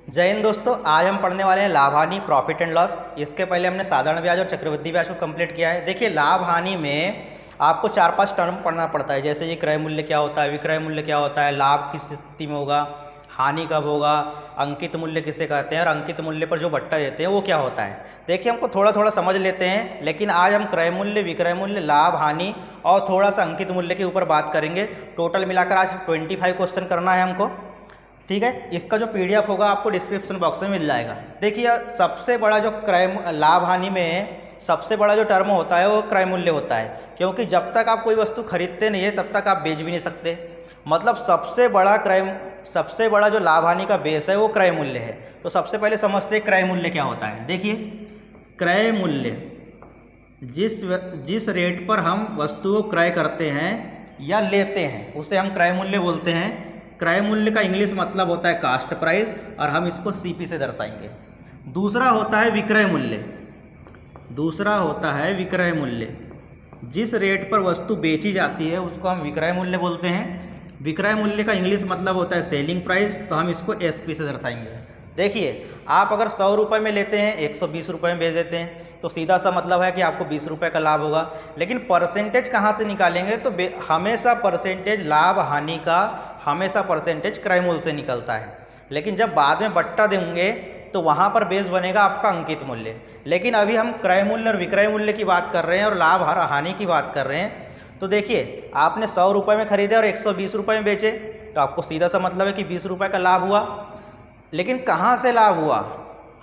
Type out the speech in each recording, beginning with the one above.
जय हिंद दोस्तों, आज हम पढ़ने वाले हैं लाभ हानि प्रॉफिट एंड लॉस। इसके पहले हमने साधारण ब्याज और चक्रवृद्धि ब्याज को कंप्लीट किया है। देखिए, लाभ हानि में आपको 4-5 टर्म पढ़ना पड़ता है, जैसे ये क्रय मूल्य क्या होता है, विक्रय मूल्य क्या होता है, लाभ किस स्थिति में होगा, हानि कब होगा, अंकित मूल्य किसे कहते हैं और अंकित मूल्य पर जो बट्टा देते हैं वो क्या होता है। देखिए, हमको थोड़ा थोड़ा समझ लेते हैं, लेकिन आज हम क्रय मूल्य, विक्रय मूल्य, लाभ हानि और थोड़ा सा अंकित मूल्य के ऊपर बात करेंगे। टोटल मिलाकर आज 25 क्वेश्चन करना है हमको, ठीक है। इसका जो पीडीएफ होगा आपको डिस्क्रिप्शन बॉक्स में मिल जाएगा। देखिए, सबसे बड़ा जो लाभ हानि में सबसे बड़ा जो टर्म होता है वो क्रय मूल्य होता है, क्योंकि जब तक आप कोई वस्तु खरीदते नहीं है तब तक आप बेच भी नहीं सकते। मतलब सबसे बड़ा जो लाभ हानि का बेस है वो क्रय मूल्य है। तो सबसे पहले समझते हैं क्रय मूल्य क्या होता है। देखिए, क्रय मूल्य जिस रेट पर हम वस्तु को क्रय करते हैं या लेते हैं उसे हम क्रय मूल्य बोलते हैं। क्रय मूल्य का इंग्लिश मतलब होता है कास्ट प्राइस, और हम इसको सीपी से दर्शाएंगे। दूसरा होता है विक्रय मूल्य। जिस रेट पर वस्तु बेची जाती है उसको हम विक्रय मूल्य बोलते हैं। विक्रय मूल्य का इंग्लिश मतलब होता है सेलिंग प्राइस, तो हम इसको एसपी से दर्शाएंगे। देखिए, आप अगर 100 रुपये में लेते हैं, 120 रुपये में बेच देते हैं, तो सीधा सा मतलब है कि आपको 20 रुपये का लाभ होगा। लेकिन परसेंटेज कहाँ से निकालेंगे, तो हमेशा परसेंटेज लाभ हानि का हमेशा परसेंटेज क्रय मूल्य से निकलता है। लेकिन जब बाद में बट्टा देंगे तो वहाँ पर बेस बनेगा आपका अंकित मूल्य। लेकिन अभी हम क्रय मूल्य और विक्रय मूल्य की बात कर रहे हैं और लाभ हानि की बात कर रहे हैं। तो देखिए, आपने 100 रुपये में खरीदे और 120 रुपये में बेचे, तो आपको सीधा सा मतलब है कि 20 रुपये का लाभ हुआ। लेकिन कहाँ से लाभ हुआ,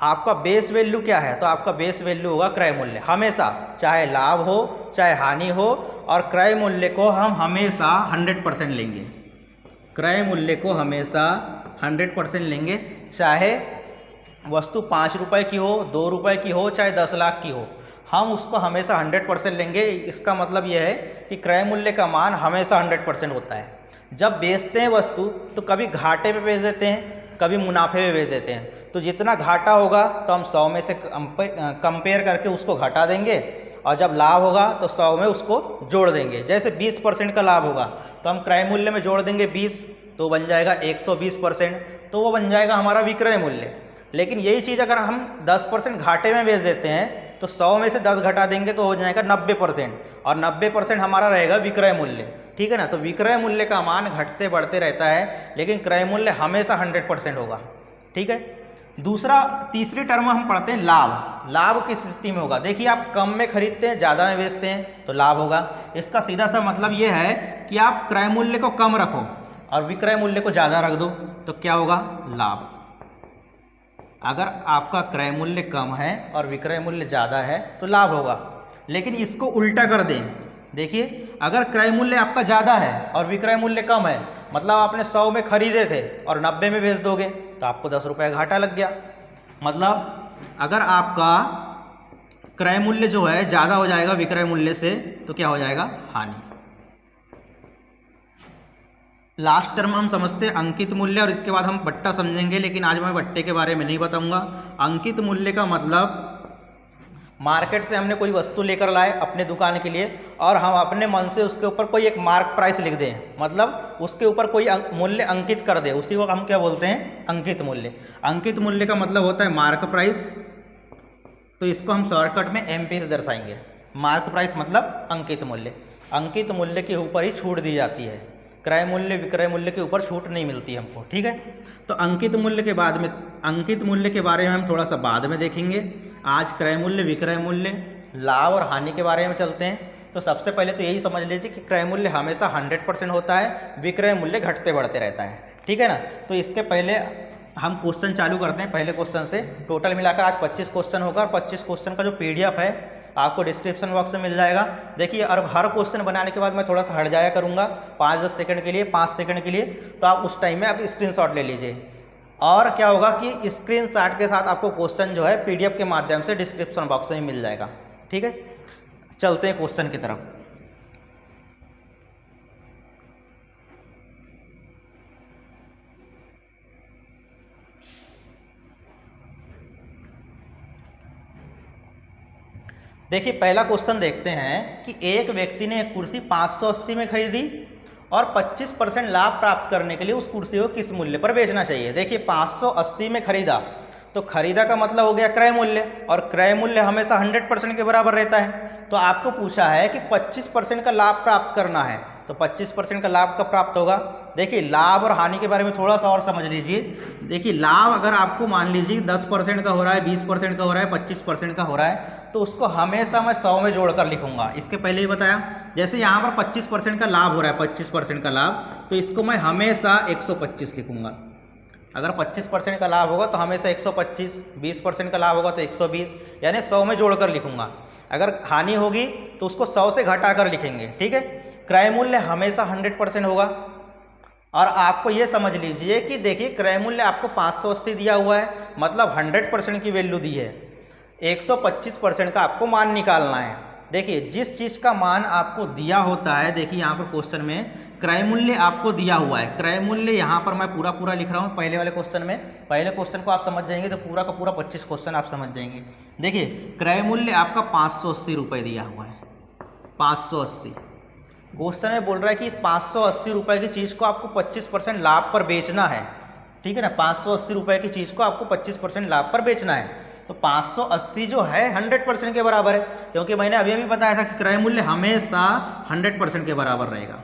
आपका बेस वैल्यू क्या है, तो आपका बेस वैल्यू होगा क्रय मूल्य। हमेशा चाहे लाभ हो चाहे हानि हो, और क्रय मूल्य को हम हमेशा 100% लेंगे। क्रय मूल्य को हमेशा 100% लेंगे, चाहे वस्तु 5 रुपये की हो, 2 रुपये की हो, चाहे 10 लाख की हो, हम उसको हमेशा 100% लेंगे। इसका मतलब यह है कि क्रय मूल्य का मान हमेशा 100% होता है। जब बेचते हैं वस्तु तो कभी घाटे पे बेच देते हैं, कभी मुनाफे में बेच देते हैं। तो जितना घाटा होगा तो हम 100 में से कंपेयर करके उसको घटा देंगे, और जब लाभ होगा तो 100 में उसको जोड़ देंगे। जैसे 20% का लाभ होगा तो हम क्रय मूल्य में जोड़ देंगे 20, तो बन जाएगा 120%, तो वो बन जाएगा हमारा विक्रय मूल्य। लेकिन यही चीज़ अगर हम 10% घाटे में बेच देते हैं तो 100 में से 10 घटा देंगे तो हो जाएगा 90%, और 90% हमारा रहेगा विक्रय मूल्य। ठीक है ना। तो विक्रय मूल्य का मान घटते बढ़ते रहता है, लेकिन क्रय मूल्य हमेशा 100% होगा। ठीक है। तीसरी टर्म हम पढ़ते हैं लाभ। लाभ किस स्थिति में होगा। देखिए, आप कम में खरीदते हैं, ज़्यादा में बेचते हैं तो लाभ होगा। इसका सीधा सा मतलब ये है कि आप क्रय मूल्य को कम रखो और विक्रय मूल्य को ज़्यादा रख दो तो क्या होगा, लाभ। अगर आपका क्रय मूल्य कम है और विक्रय मूल्य ज़्यादा है तो लाभ होगा। लेकिन इसको उल्टा कर दें, देखिए, अगर क्रय मूल्य आपका ज़्यादा है और विक्रय मूल्य कम है, मतलब आपने 100 में खरीदे थे और 90 में बेच दोगे तो आपको 10 रुपये घाटा लग गया। मतलब अगर आपका क्रय मूल्य जो है ज़्यादा हो जाएगा विक्रय मूल्य से तो क्या हो जाएगा, हानि। लास्ट टर्म हम समझते हैं अंकित मूल्य, और इसके बाद हम बट्टा समझेंगे, लेकिन आज मैं बट्टे के बारे में नहीं बताऊंगा। अंकित मूल्य का मतलब मार्केट से हमने कोई वस्तु लेकर लाए अपने दुकान के लिए, और हम अपने मन से उसके ऊपर कोई एक मार्क प्राइस लिख दें, मतलब उसके ऊपर कोई मूल्य अंकित कर दे, उसी को हम क्या बोलते हैं, अंकित मूल्य। अंकित मूल्य का मतलब होता है मार्क प्राइस, तो इसको हम शॉर्टकट में एमपी से दर्शाएंगे। मार्क प्राइस मतलब अंकित मूल्य। अंकित मूल्य के ऊपर ही छूट दी जाती है, क्रय मूल्य विक्रय मूल्य के ऊपर छूट नहीं मिलती हमको। ठीक है। तो अंकित मूल्य के बारे में हम थोड़ा सा बाद में देखेंगे। आज क्रय मूल्य, विक्रय मूल्य, लाभ और हानि के बारे में चलते हैं। तो सबसे पहले तो यही समझ लीजिए कि क्रय मूल्य हमेशा 100% होता है, विक्रय मूल्य घटते बढ़ते रहता है। ठीक है ना। तो इसके पहले हम क्वेश्चन चालू करते हैं पहले क्वेश्चन से। टोटल मिलाकर आज 25 क्वेश्चन होगा, और 25 क्वेश्चन का जो पीडीएफ है आपको डिस्क्रिप्शन बॉक्स में मिल जाएगा। देखिए, और हर क्वेश्चन बनाने के बाद मैं थोड़ा सा हट जाया करूँगा 5-10 सेकंड के लिए, 5 सेकंड के लिए, तो आप उस टाइम में आप स्क्रीनशॉट ले लीजिए। और क्या होगा कि स्क्रीनशॉट के साथ आपको क्वेश्चन जो है पीडीएफ के माध्यम से डिस्क्रिप्शन बॉक्स में मिल जाएगा। ठीक है। चलते हैं क्वेश्चन की तरफ। देखिए, पहला क्वेश्चन देखते हैं कि एक व्यक्ति ने एक कुर्सी 580 में खरीदी और 25% लाभ प्राप्त करने के लिए उस कुर्सी को किस मूल्य पर बेचना चाहिए। देखिए 580 में खरीदा, तो खरीदा का मतलब हो गया क्रय मूल्य, और क्रय मूल्य हमेशा 100% के बराबर रहता है। तो आपको पूछा है कि 25% का लाभ प्राप्त करना है, तो 25% का लाभ कब प्राप्त होगा। देखिए लाभ और हानि के बारे में थोड़ा सा और समझ लीजिए। देखिए लाभ अगर आपको मान लीजिए 10% का हो रहा है, 20% का हो रहा है, 25% का हो रहा है, तो उसको हमेशा मैं 100 में जोड़कर लिखूंगा। इसके पहले ही बताया, जैसे यहाँ पर 25% का लाभ हो रहा है, 25% का लाभ, तो इसको मैं हमेशा 125 लिखूंगा। अगर 25% का लाभ होगा तो हमेशा 125, 20% का लाभ होगा तो 120, यानी 100 में जोड़कर लिखूंगा। अगर हानि होगी तो उसको 100 से घटाकर लिखेंगे, ठीक है। क्रय मूल्य हमेशा 100% होगा। और आपको ये समझ लीजिए कि देखिए क्रय मूल्य आपको 580 दिया हुआ है, मतलब 100% की वैल्यू दी है। 125% का आपको मान निकालना है। देखिए जिस चीज़ का मान आपको दिया होता है, देखिए यहाँ पर क्वेश्चन में क्रय मूल्य आपको दिया हुआ है। क्रय मूल्य यहाँ पर मैं पूरा पूरा लिख रहा हूँ पहले वाले क्वेश्चन में। पहले क्वेश्चन को आप समझ जाएंगे तो पूरा का पूरा 25 क्वेश्चन आप समझ जाएंगे। देखिए क्रय मूल्य आपका 580 रुपये दिया हुआ है, 580। क्वेश्चन में बोल रहा है कि 580 रुपये की चीज़ को आपको 25% लाभ पर बेचना है, ठीक है ना। 580 रुपये की चीज़ को आपको 25% लाभ पर बेचना है, तो 580 जो है 100% के बराबर है, क्योंकि मैंने अभी अभी बताया था कि क्रय मूल्य हमेशा 100% के बराबर रहेगा।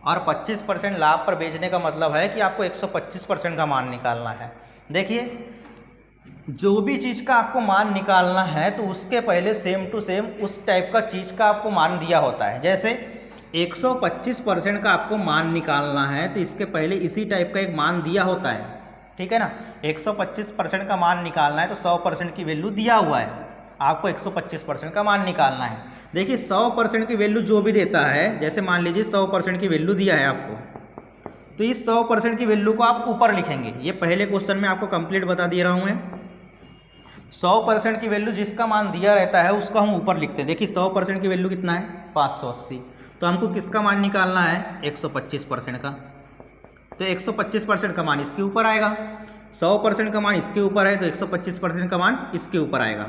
और 25% लाभ पर बेचने का मतलब है कि आपको 125% का मान निकालना है। देखिए जो भी चीज़ का आपको मान निकालना है तो उसके पहले सेम टू सेम उस टाइप का चीज़ का आपको मान दिया होता है। जैसे 125% का आपको मान निकालना है तो इसके पहले इसी टाइप का एक मान दिया होता है, ठीक है ना। 125% का मान निकालना है तो 100% की वैल्यू दिया हुआ है, आपको 125% का मान निकालना है। देखिए 100% की वैल्यू जो भी देता है, जैसे मान लीजिए 100% की वैल्यू दिया है आपको, तो इस 100% की वैल्यू को आप ऊपर लिखेंगे। ये पहले क्वेश्चन में आपको कंप्लीट बता दे रहा हूँ मैं। 100% की वैल्यू जिसका मान दिया रहता है उसको हम ऊपर लिखते हैं। देखिए 100% की वैल्यू कितना है, 580, तो हमको किसका मान निकालना है, 125% का। तो 125% का मान इसके ऊपर आएगा, 100% का मान इसके ऊपर है तो 125% का मान इसके ऊपर आएगा,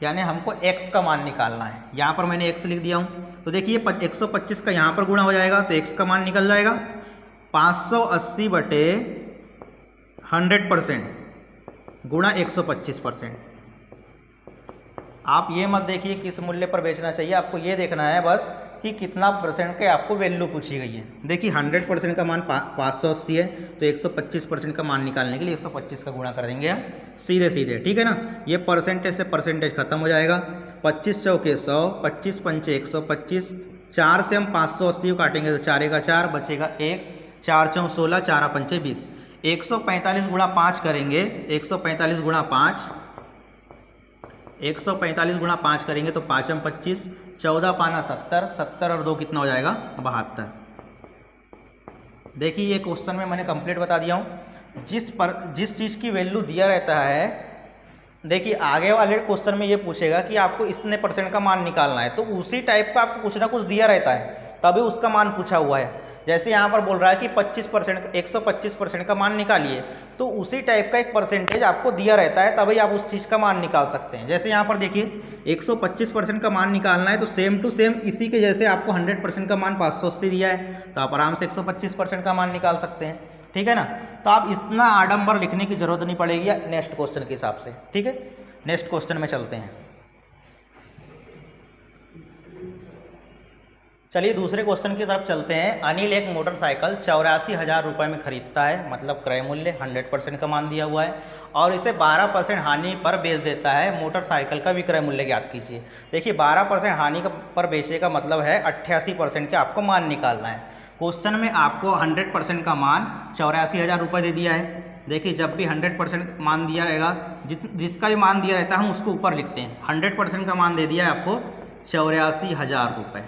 यानी हमको x का मान निकालना है। यहाँ पर मैंने x लिख दिया हूँ, तो देखिए 125 का यहाँ पर गुणा हो जाएगा तो x का मान निकल जाएगा 580 बटे 100% गुणा 125%। आप ये मत देखिए किस मूल्य पर बेचना चाहिए, आपको ये देखना है बस कि कितना परसेंट के आपको वैल्यू पूछी गई है। देखिए 100% का मान 580 है तो 125% का मान निकालने के लिए 125 का गुणा कर देंगे हम सीधे सीधे, ठीक है ना। ये परसेंटेज से परसेंटेज खत्म हो जाएगा। 25 चौके 100, 25 पंचे 125, 4 से हम 580 को काटेंगे तो 4 का 4 बचेगा 1, 4 चौं 16, 4 पंचे 20। 145 गुणा 5 करेंगे, 145 गुणा 5, 145 गुणा 5 करेंगे तो 5 हम 25, 14 पाना 70, 70 और 2 कितना हो जाएगा, 72। देखिए ये क्वेश्चन में मैंने कंप्लीट बता दिया हूँ। जिस चीज़ की वैल्यू दिया रहता है, देखिए आगे वाले क्वेश्चन में ये पूछेगा कि आपको इतने परसेंट का मान निकालना है, तो उसी टाइप का आपको कुछ ना कुछ दिया रहता है तभी उसका मान पूछा हुआ है। जैसे यहाँ पर बोल रहा है कि 25% 125% का मान निकालिए, तो उसी टाइप का एक परसेंटेज आपको दिया रहता है तभी आप उस चीज़ का मान निकाल सकते हैं। जैसे यहाँ पर देखिए 125% का मान निकालना है तो सेम टू सेम इसी के जैसे आपको 100% का मान 580 दिया है तो आप आराम से 125% का मान निकाल सकते हैं, ठीक है ना। तो आप इतना आडंबर लिखने की जरूरत नहीं पड़ेगी नेक्स्ट क्वेश्चन के हिसाब से, ठीक है। नेक्स्ट क्वेश्चन में चलते हैं। चलिए दूसरे क्वेश्चन की तरफ चलते हैं। अनिल एक मोटरसाइकिल 84,000 रुपये में खरीदता है, मतलब क्रय मूल्य 100% का मान दिया हुआ है, और इसे 12% हानि पर बेच देता है। मोटरसाइकिल का विक्रय मूल्य ज्ञात कीजिए। देखिए 12% हानि पर बेचने का मतलब है 88% के आपको मान निकालना है। क्वेश्चन में आपको 100% का मान 84,000 रुपये दे दिया है। देखिए जब भी 100% मान दिया रहेगा, जिसका भी मान दिया रहता है हम उसको ऊपर लिखते हैं। 100% का मान दे दिया है आपको 84,000 रुपये,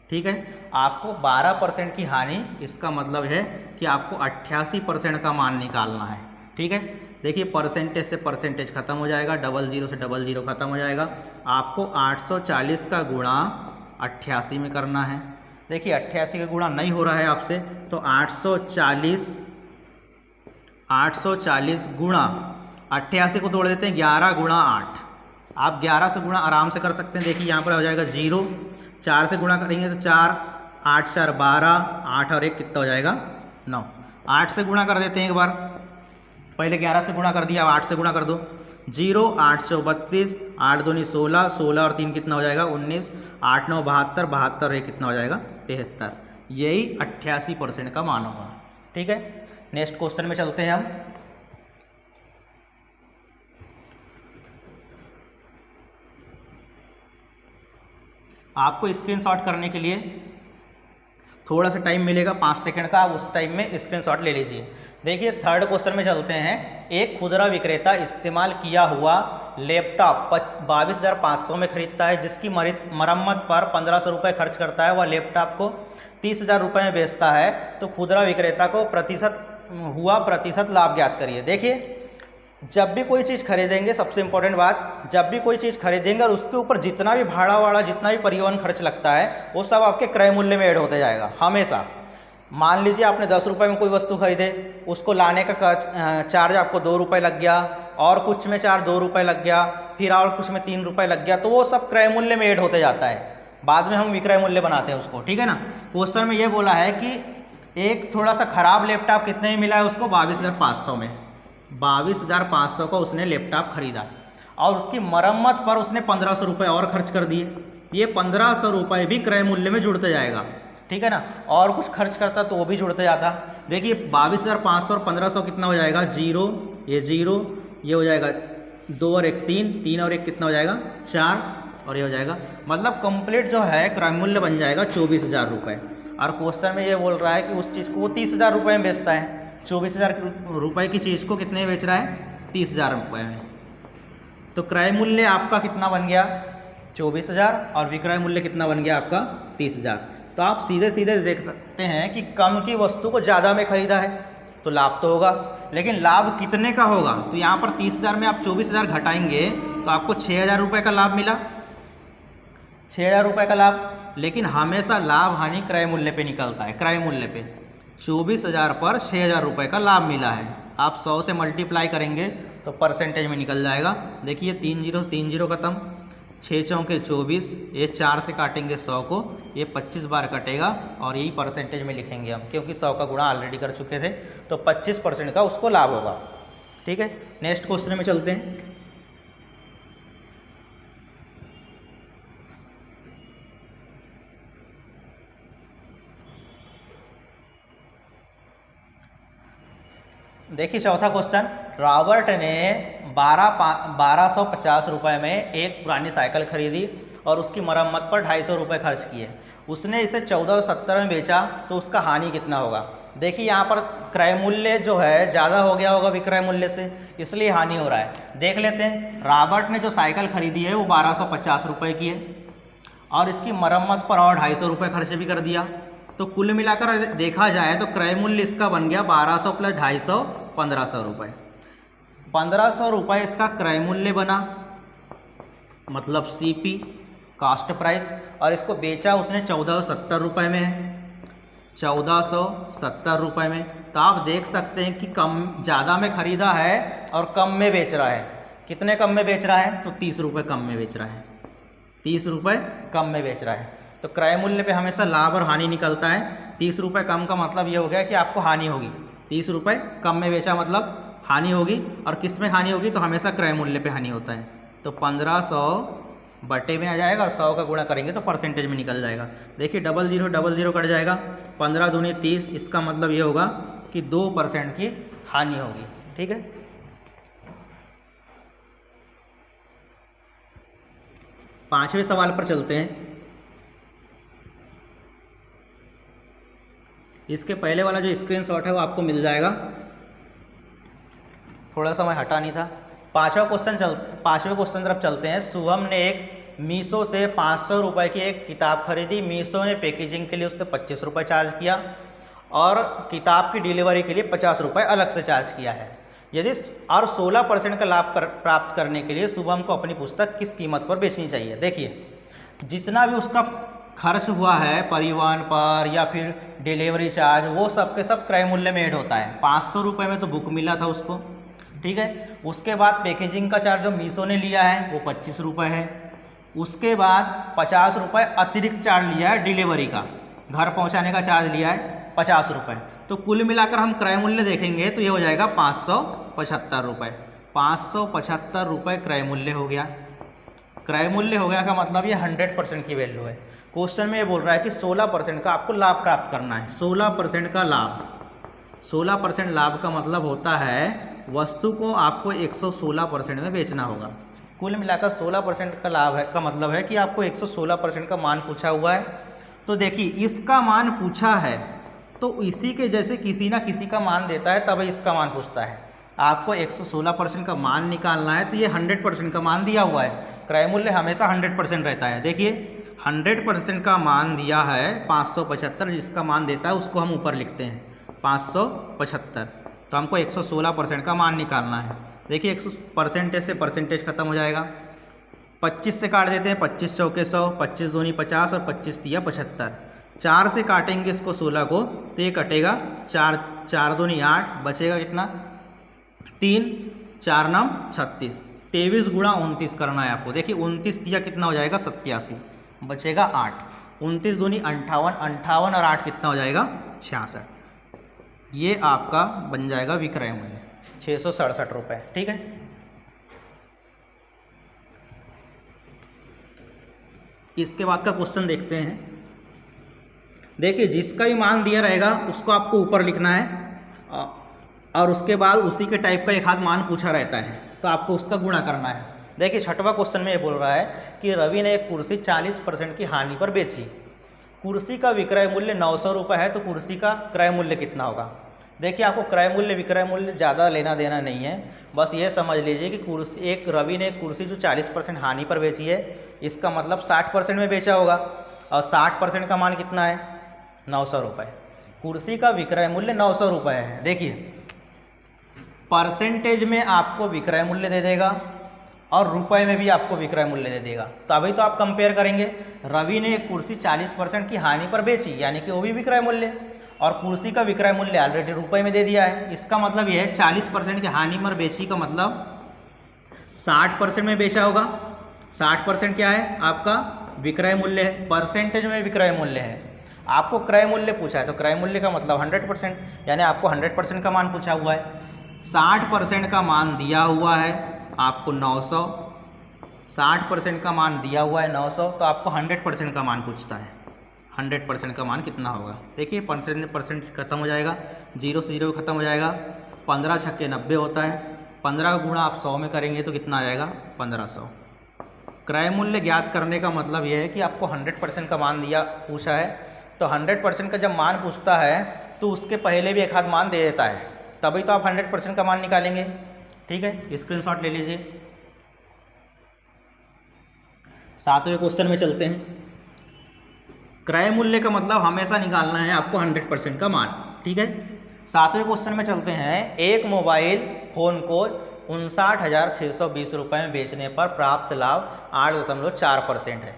ठीक है। आपको 12% की हानि, इसका मतलब है कि आपको 88% का मान निकालना है, ठीक है। देखिए परसेंटेज से परसेंटेज खत्म हो जाएगा, 00 से 00 खत्म हो जाएगा। आपको 840 का गुणा 88 में करना है। देखिए 88 का गुणा नहीं हो रहा है आपसे, तो 840 गुणा 88 को तोड़ देते हैं 11 गुणा 8। आप 11 से गुणा आराम से कर सकते हैं। देखिए यहाँ पर हो जाएगा 0, 4 से गुणा करेंगे तो 4, 8 4 12, 8 और 1 कितना हो जाएगा 9। 8 से गुणा कर देते हैं एक बार, पहले 11 से गुणा कर दिया, अब 8 से गुणा कर दो। 0 8 चौ 32, 8 दूनी 16, 16 और 3 कितना हो जाएगा 19, 8 9 72, 72 और 1 कितना हो जाएगा 73। यही 88% का मान होगा। ठीक है, नेक्स्ट क्वेश्चन में चलते हैं हम। आपको स्क्रीनशॉट करने के लिए थोड़ा सा टाइम मिलेगा 5 सेकंड का, आप उस टाइम में स्क्रीनशॉट ले लीजिए। देखिए थर्ड क्वेश्चन में चलते हैं। एक खुदरा विक्रेता इस्तेमाल किया हुआ लैपटॉप 22,500 में खरीदता है, जिसकी मरम्मत पर 1,500 रुपये खर्च करता है। वह लैपटॉप को 30,000 रुपये में बेचता है, तो खुदरा विक्रेता को प्रतिशत लाभ ज्ञात करिए। देखिए जब भी कोई चीज़ खरीदेंगे, सबसे इंपॉर्टेंट बात, जब भी कोई चीज़ खरीदेंगे और उसके ऊपर जितना भी भाड़ा वाड़ा, जितना भी परिवहन खर्च लगता है, वो सब आपके क्रय मूल्य में ऐड होते जाएगा हमेशा। मान लीजिए आपने 10 रुपये में कोई वस्तु खरीदे, उसको लाने का चार्ज आपको 2 रुपये लग गया, और कुछ में चार्ज 2 रुपये लग गया, फिर और कुछ में 3 रुपये लग गया, तो वो सब क्रय मूल्य में ऐड होते जाता है। बाद में हम विक्रय मूल्य बनाते हैं उसको। ठीक है ना। क्वेश्चन में ये बोला है कि एक थोड़ा सा खराब लैपटॉप कितने में मिला है उसको 22,500 में। 22,500 का उसने लैपटॉप खरीदा और उसकी मरम्मत पर उसने 1,500 रुपये और खर्च कर दिए। ये 1,500 रुपये भी क्रय मूल्य में जुड़ते जाएगा। ठीक है ना। और कुछ खर्च करता तो वो भी जुड़ते जाता। देखिए 22,500 और 1,500 कितना हो जाएगा 0, ये 0, ये हो जाएगा 2 और 1 3, 3 और 1 कितना हो जाएगा 4, और ये हो जाएगा, मतलब कंप्लीट जो है क्रय मूल्य बन जाएगा 24,000 रुपये। और क्वेश्चन में ये बोल रहा है कि उस चीज़ को वो 30,000 रुपये में बेचता है। 24,000 रुपये की चीज़ को कितने में बेच रहा है 30,000 रुपये में। तो क्रय मूल्य आपका कितना बन गया 24,000 और विक्रय मूल्य कितना बन गया आपका 30,000। तो आप सीधे सीधे देख सकते हैं कि कम की वस्तु को ज़्यादा में खरीदा है तो लाभ तो होगा, लेकिन लाभ कितने का होगा। तो यहाँ पर 30,000 में आप 24,000 घटाएंगे तो आपको 6,000 रुपये का लाभ मिला, 6,000 रुपये का लाभ। लेकिन हमेशा लाभ हानि क्रय मूल्य पे निकलता है। क्रय मूल्य पे 24,000 पर 6,000 रुपये का लाभ मिला है, आप 100 से मल्टीप्लाई करेंगे तो परसेंटेज में निकल जाएगा। देखिए 3 0 खत्म, 6 चौके 24, ये 4 से काटेंगे 100 को, ये 25 बार कटेगा और यही परसेंटेज में लिखेंगे हम, क्योंकि 100 का गुणा ऑलरेडी कर चुके थे। तो 25% का उसको लाभ होगा। ठीक है, नेक्स्ट क्वेश्चन में चलते हैं। देखिए चौथा क्वेश्चन, रॉबर्ट ने 1250 रुपये में एक पुरानी साइकिल खरीदी और उसकी मरम्मत पर 250 रुपये खर्च किए। उसने इसे 1470 में बेचा, तो उसका हानि कितना होगा। देखिए यहाँ पर क्रय मूल्य जो है ज़्यादा हो गया होगा विक्रय मूल्य से, इसलिए हानि हो रहा है। देख लेते हैं, रॉबर्ट ने जो साइकिल खरीदी है वो 1250 रुपये की है और इसकी मरम्मत पर और 250 रुपये खर्च भी कर दिया। तो कुल मिलाकर देखा जाए तो क्रय मूल्य इसका बन गया 1200 प्लस 250 1500 रुपये। 1500 रुपये इसका क्रय मूल्य बना, मतलब CP कास्ट प्राइस, और इसको बेचा उसने 1470 रुपये में, 1470 रुपये में। तो आप देख सकते हैं कि कम ज़्यादा में ख़रीदा है और कम में बेच रहा है। कितने कम में बेच रहा है तो 30 रुपये कम में बेच रहा है, 30 रुपये कम में बेच रहा है। तो क्रय मूल्य पे हमेशा लाभ और हानि निकलता है। 30 रुपये कम का मतलब ये हो गया कि आपको हानि होगी, 30 रुपये कम में बेचा मतलब हानि होगी। और किस में हानि होगी तो हमेशा क्रय मूल्य पे हानि होता है। तो 1500 बटे में आ जाएगा और 100 का गुणा करेंगे तो परसेंटेज में निकल जाएगा। देखिए 00 कट जाएगा, 15 दूनी 30, इसका मतलब ये होगा कि 2% की हानि होगी। ठीक है, पांचवें सवाल पर चलते हैं। इसके पहले वाला जो स्क्रीनशॉट है वो आपको मिल जाएगा, थोड़ा सा मैं हटा नहीं था। पांचवें क्वेश्चन तरफ चलते हैं। शुभम ने एक मीशो से 500 रुपये की एक किताब खरीदी। मीशो ने पैकेजिंग के लिए उससे 25 रुपये चार्ज किया और किताब की डिलीवरी के लिए 50 रुपये अलग से चार्ज किया है। यदि और 16% का लाभ प्राप्त करने के लिए शुभम को अपनी पुस्तक किस कीमत पर बेचनी चाहिए। देखिए जितना भी उसका खर्च हुआ है परिवहन पर या फिर डिलीवरी चार्ज, वो सब के सब क्रय मूल्य में ऐड होता है। 500 रुपये में तो बुक मिला था उसको, ठीक है। उसके बाद पैकेजिंग का चार्ज जो मीशो ने लिया है वो 25 रुपये है। उसके बाद 50 रुपये अतिरिक्त चार्ज लिया है डिलीवरी का, घर पहुंचाने का चार्ज लिया है 50 रुपये। तो कुल मिलाकर हम क्रय मूल्य देखेंगे तो ये हो जाएगा 575 रुपये। 575 रुपये क्रय मूल्य हो गया। क्रय मूल्य हो गया का मतलब ये 100% की वैल्यू है। क्वेश्चन में ये बोल रहा है कि 16% का आपको लाभ प्राप्त करना है। 16% का लाभ, 16% लाभ का मतलब होता है वस्तु को आपको 116% में बेचना होगा। कुल मिलाकर 16% का लाभ है का मतलब है कि आपको 116% का मान पूछा हुआ है। तो देखिए इसका मान पूछा है तो इसी के जैसे किसी ना किसी का मान देता है तब इसका मान पूछता है। आपको 116% का मान निकालना है तो ये 100% का मान दिया हुआ है। क्रय मूल्य हमेशा 100% रहता है। देखिए 100% का मान दिया है 575, जिसका मान देता है उसको हम ऊपर लिखते हैं 575। तो हमको 116% का मान निकालना है। देखिए 100% से परसेंटेज खत्म हो जाएगा। 25 से काट देते हैं, 25 चौके 100, 25 दूनी 50 और 25 तिया 75। 4 से काटेंगे इसको 16 को तो ये कटेगा 4 दूनी 8, बचेगा कितना 3, 4 9 36। 23 गुणा 29 करना है आपको। देखिए 29 तिया कितना हो जाएगा 87, बचेगा 8। 29 दूनी 58, 58 और 8 कितना हो जाएगा 66। ये आपका बन जाएगा विक्रय मूल्य 667 रुपये। ठीक है। इसके बाद का क्वेश्चन देखते हैं। देखिए जिसका भी मान दिया रहेगा उसको आपको ऊपर लिखना है और उसके बाद उसी के टाइप का एक हाथ मान पूछा रहता है तो आपको उसका गुणा करना है। देखिए छठवां क्वेश्चन में ये बोल रहा है कि रवि ने एक कुर्सी 40% की हानि पर बेची। कुर्सी का विक्रय मूल्य 900 रुपये है तो कुर्सी का क्रय मूल्य कितना होगा। देखिए आपको क्रय मूल्य विक्रय मूल्य ज़्यादा लेना देना नहीं है, बस ये समझ लीजिए कि कुर्सी एक रवि ने एक कुर्सी जो 40% हानि पर बेची है इसका मतलब 60% में बेचा होगा और 60% का मान कितना है 900 रुपये। कुर्सी का विक्रय मूल्य 900 रुपये है। देखिए परसेंटेज में आपको विक्रय मूल्य दे देगा और रुपए में भी आपको विक्रय मूल्य दे देगा। तो अभी तो आप कंपेयर करेंगे, रवि ने एक कुर्सी 40% की हानि पर बेची यानी कि वो भी विक्रय मूल्य, और कुर्सी का विक्रय मूल्य ऑलरेडी रुपए में दे दिया है। इसका मतलब यह है 40% की हानि पर बेची का मतलब 60% में बेचा होगा। 60% क्या है आपका विक्रय मूल्य है, परसेंटेज में विक्रय मूल्य है। आपको क्रय मूल्य पूछा है तो क्रय मूल्य का मतलब 100%, यानी आपको 100% का मान पूछा हुआ है। 60% का मान दिया हुआ है आपको 900, 60% का मान दिया हुआ है 900 तो आपको 100% का मान पूछता है। 100% का मान कितना होगा। देखिए परसेंट खत्म हो जाएगा, 0 से 0 खत्म हो जाएगा। 15 छक्के 90 होता है। 15 का गुणा आप 100 में करेंगे तो कितना आ जाएगा 1500। क्रय मूल्य ज्ञात करने का मतलब यह है कि आपको 100% का मान दिया पूछा है तो 100% का जब मान पूछता है तो उसके पहले भी एक हाथ मान दे देता है, तभी तो आप 100% का मान निकालेंगे। ठीक है, स्क्रीनशॉट ले लीजिए। 7वें क्वेश्चन में चलते हैं। क्रय मूल्य का मतलब हमेशा निकालना है आपको 100% का मान। ठीक है, 7वें क्वेश्चन में चलते हैं। एक मोबाइल फ़ोन को 59,620 रुपये में बेचने पर प्राप्त लाभ 8.4% है।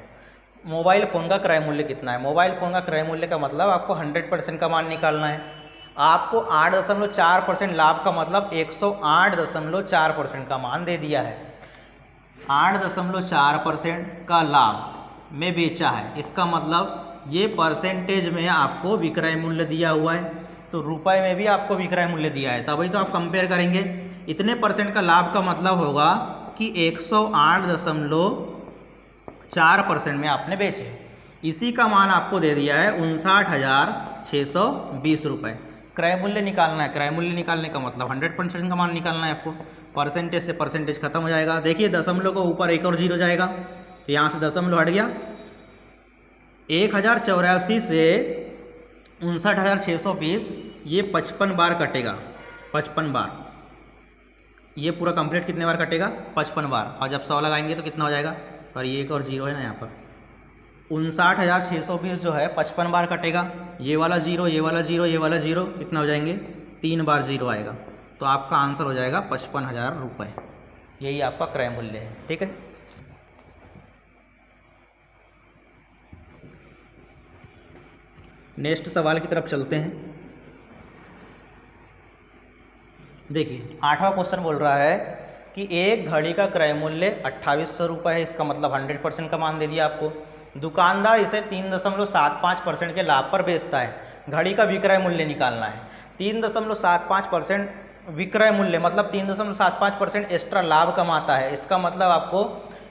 मोबाइल फ़ोन का क्रय मूल्य कितना है। मोबाइल फ़ोन का क्रय मूल्य का मतलब आपको 100% का मान निकालना है। आपको 8.4% लाभ का मतलब 108.4% का मान दे दिया है। 8.4% का लाभ में बेचा है, इसका मतलब ये परसेंटेज में आपको विक्रय मूल्य दिया हुआ है तो रुपए में भी आपको विक्रय मूल्य दिया है, तभी तो आप कंपेयर करेंगे। इतने परसेंट का लाभ का मतलब होगा कि 108.4% में आपने बेचे। इसी का मान आपको दे दिया है 59,620 रुपये। क्रय मूल्य निकालना है। क्रय मूल्य निकालने का मतलब 100% का मान निकालना है आपको। परसेंटेज से परसेंटेज खत्म हो जाएगा। देखिए दशमलव को ऊपर एक और जीरो जाएगा तो यहाँ से दशमलव हट गया। 1084 से 59,620 ये 55 बार कटेगा। 55 बार ये पूरा कंप्लीट कितने बार कटेगा 55 बार, और जब 100 लगाएंगे तो कितना हो जाएगा, और ये एक और जीरो है ना यहाँ पर 59,620 जो है 55 बार कटेगा। ये वाला जीरो, ये वाला जीरो, ये वाला जीरो कितना हो जाएंगे 3 बार जीरो आएगा तो आपका आंसर हो जाएगा 55,000 रुपये। यही आपका क्रय मूल्य है। ठीक है, नेक्स्ट सवाल की तरफ चलते हैं। देखिए 8वां क्वेश्चन बोल रहा है कि एक घड़ी का क्रय मूल्य 2800 रुपये है। इसका मतलब 100% का मान दे दिया आपको। दुकानदार इसे 3.75% के लाभ पर बेचता है। घड़ी का विक्रय मूल्य निकालना है। 3.75% विक्रय मूल्य मतलब 3.75% एक्स्ट्रा लाभ कमाता है। इसका मतलब आपको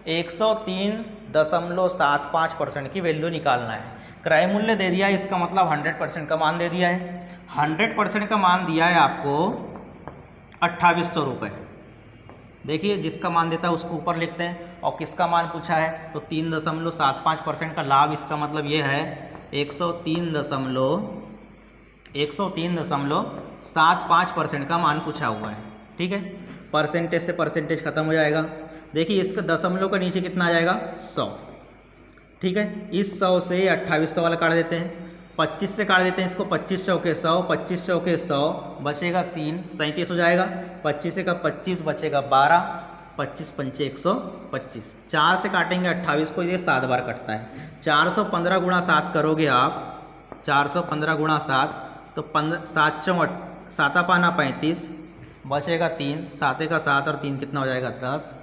103.75% की वैल्यू निकालना है। क्रय मूल्य दे दिया है, इसका मतलब 100% का मान दे दिया है। 100% का मान दिया है आपको 2800 रुपये। देखिए जिसका मान देता है उसको ऊपर लिखते हैं, और किसका मान पूछा है तो 3.75% का लाभ, इसका मतलब ये है 103.75% का मान पूछा हुआ है। ठीक है, परसेंटेज से परसेंटेज खत्म हो जाएगा। देखिए इसका दशमलव का नीचे कितना आ जाएगा 100। ठीक है, इस 100 से 2800 वाला काट देते हैं, 25 से काट देते हैं इसको, 25 चौके 100, 25 चौके 100 बचेगा 3, 37 हो जाएगा। 25 से का 25 बचेगा 12, 25 पंचे 125। 4 से काटेंगे 28 को, ये 7 बार कटता है। 415 गुणा 7 करोगे आप, 415 गुणा 7 तो 7 पाना 35 बचेगा 3, 7 का 7 और 3 कितना हो जाएगा 10,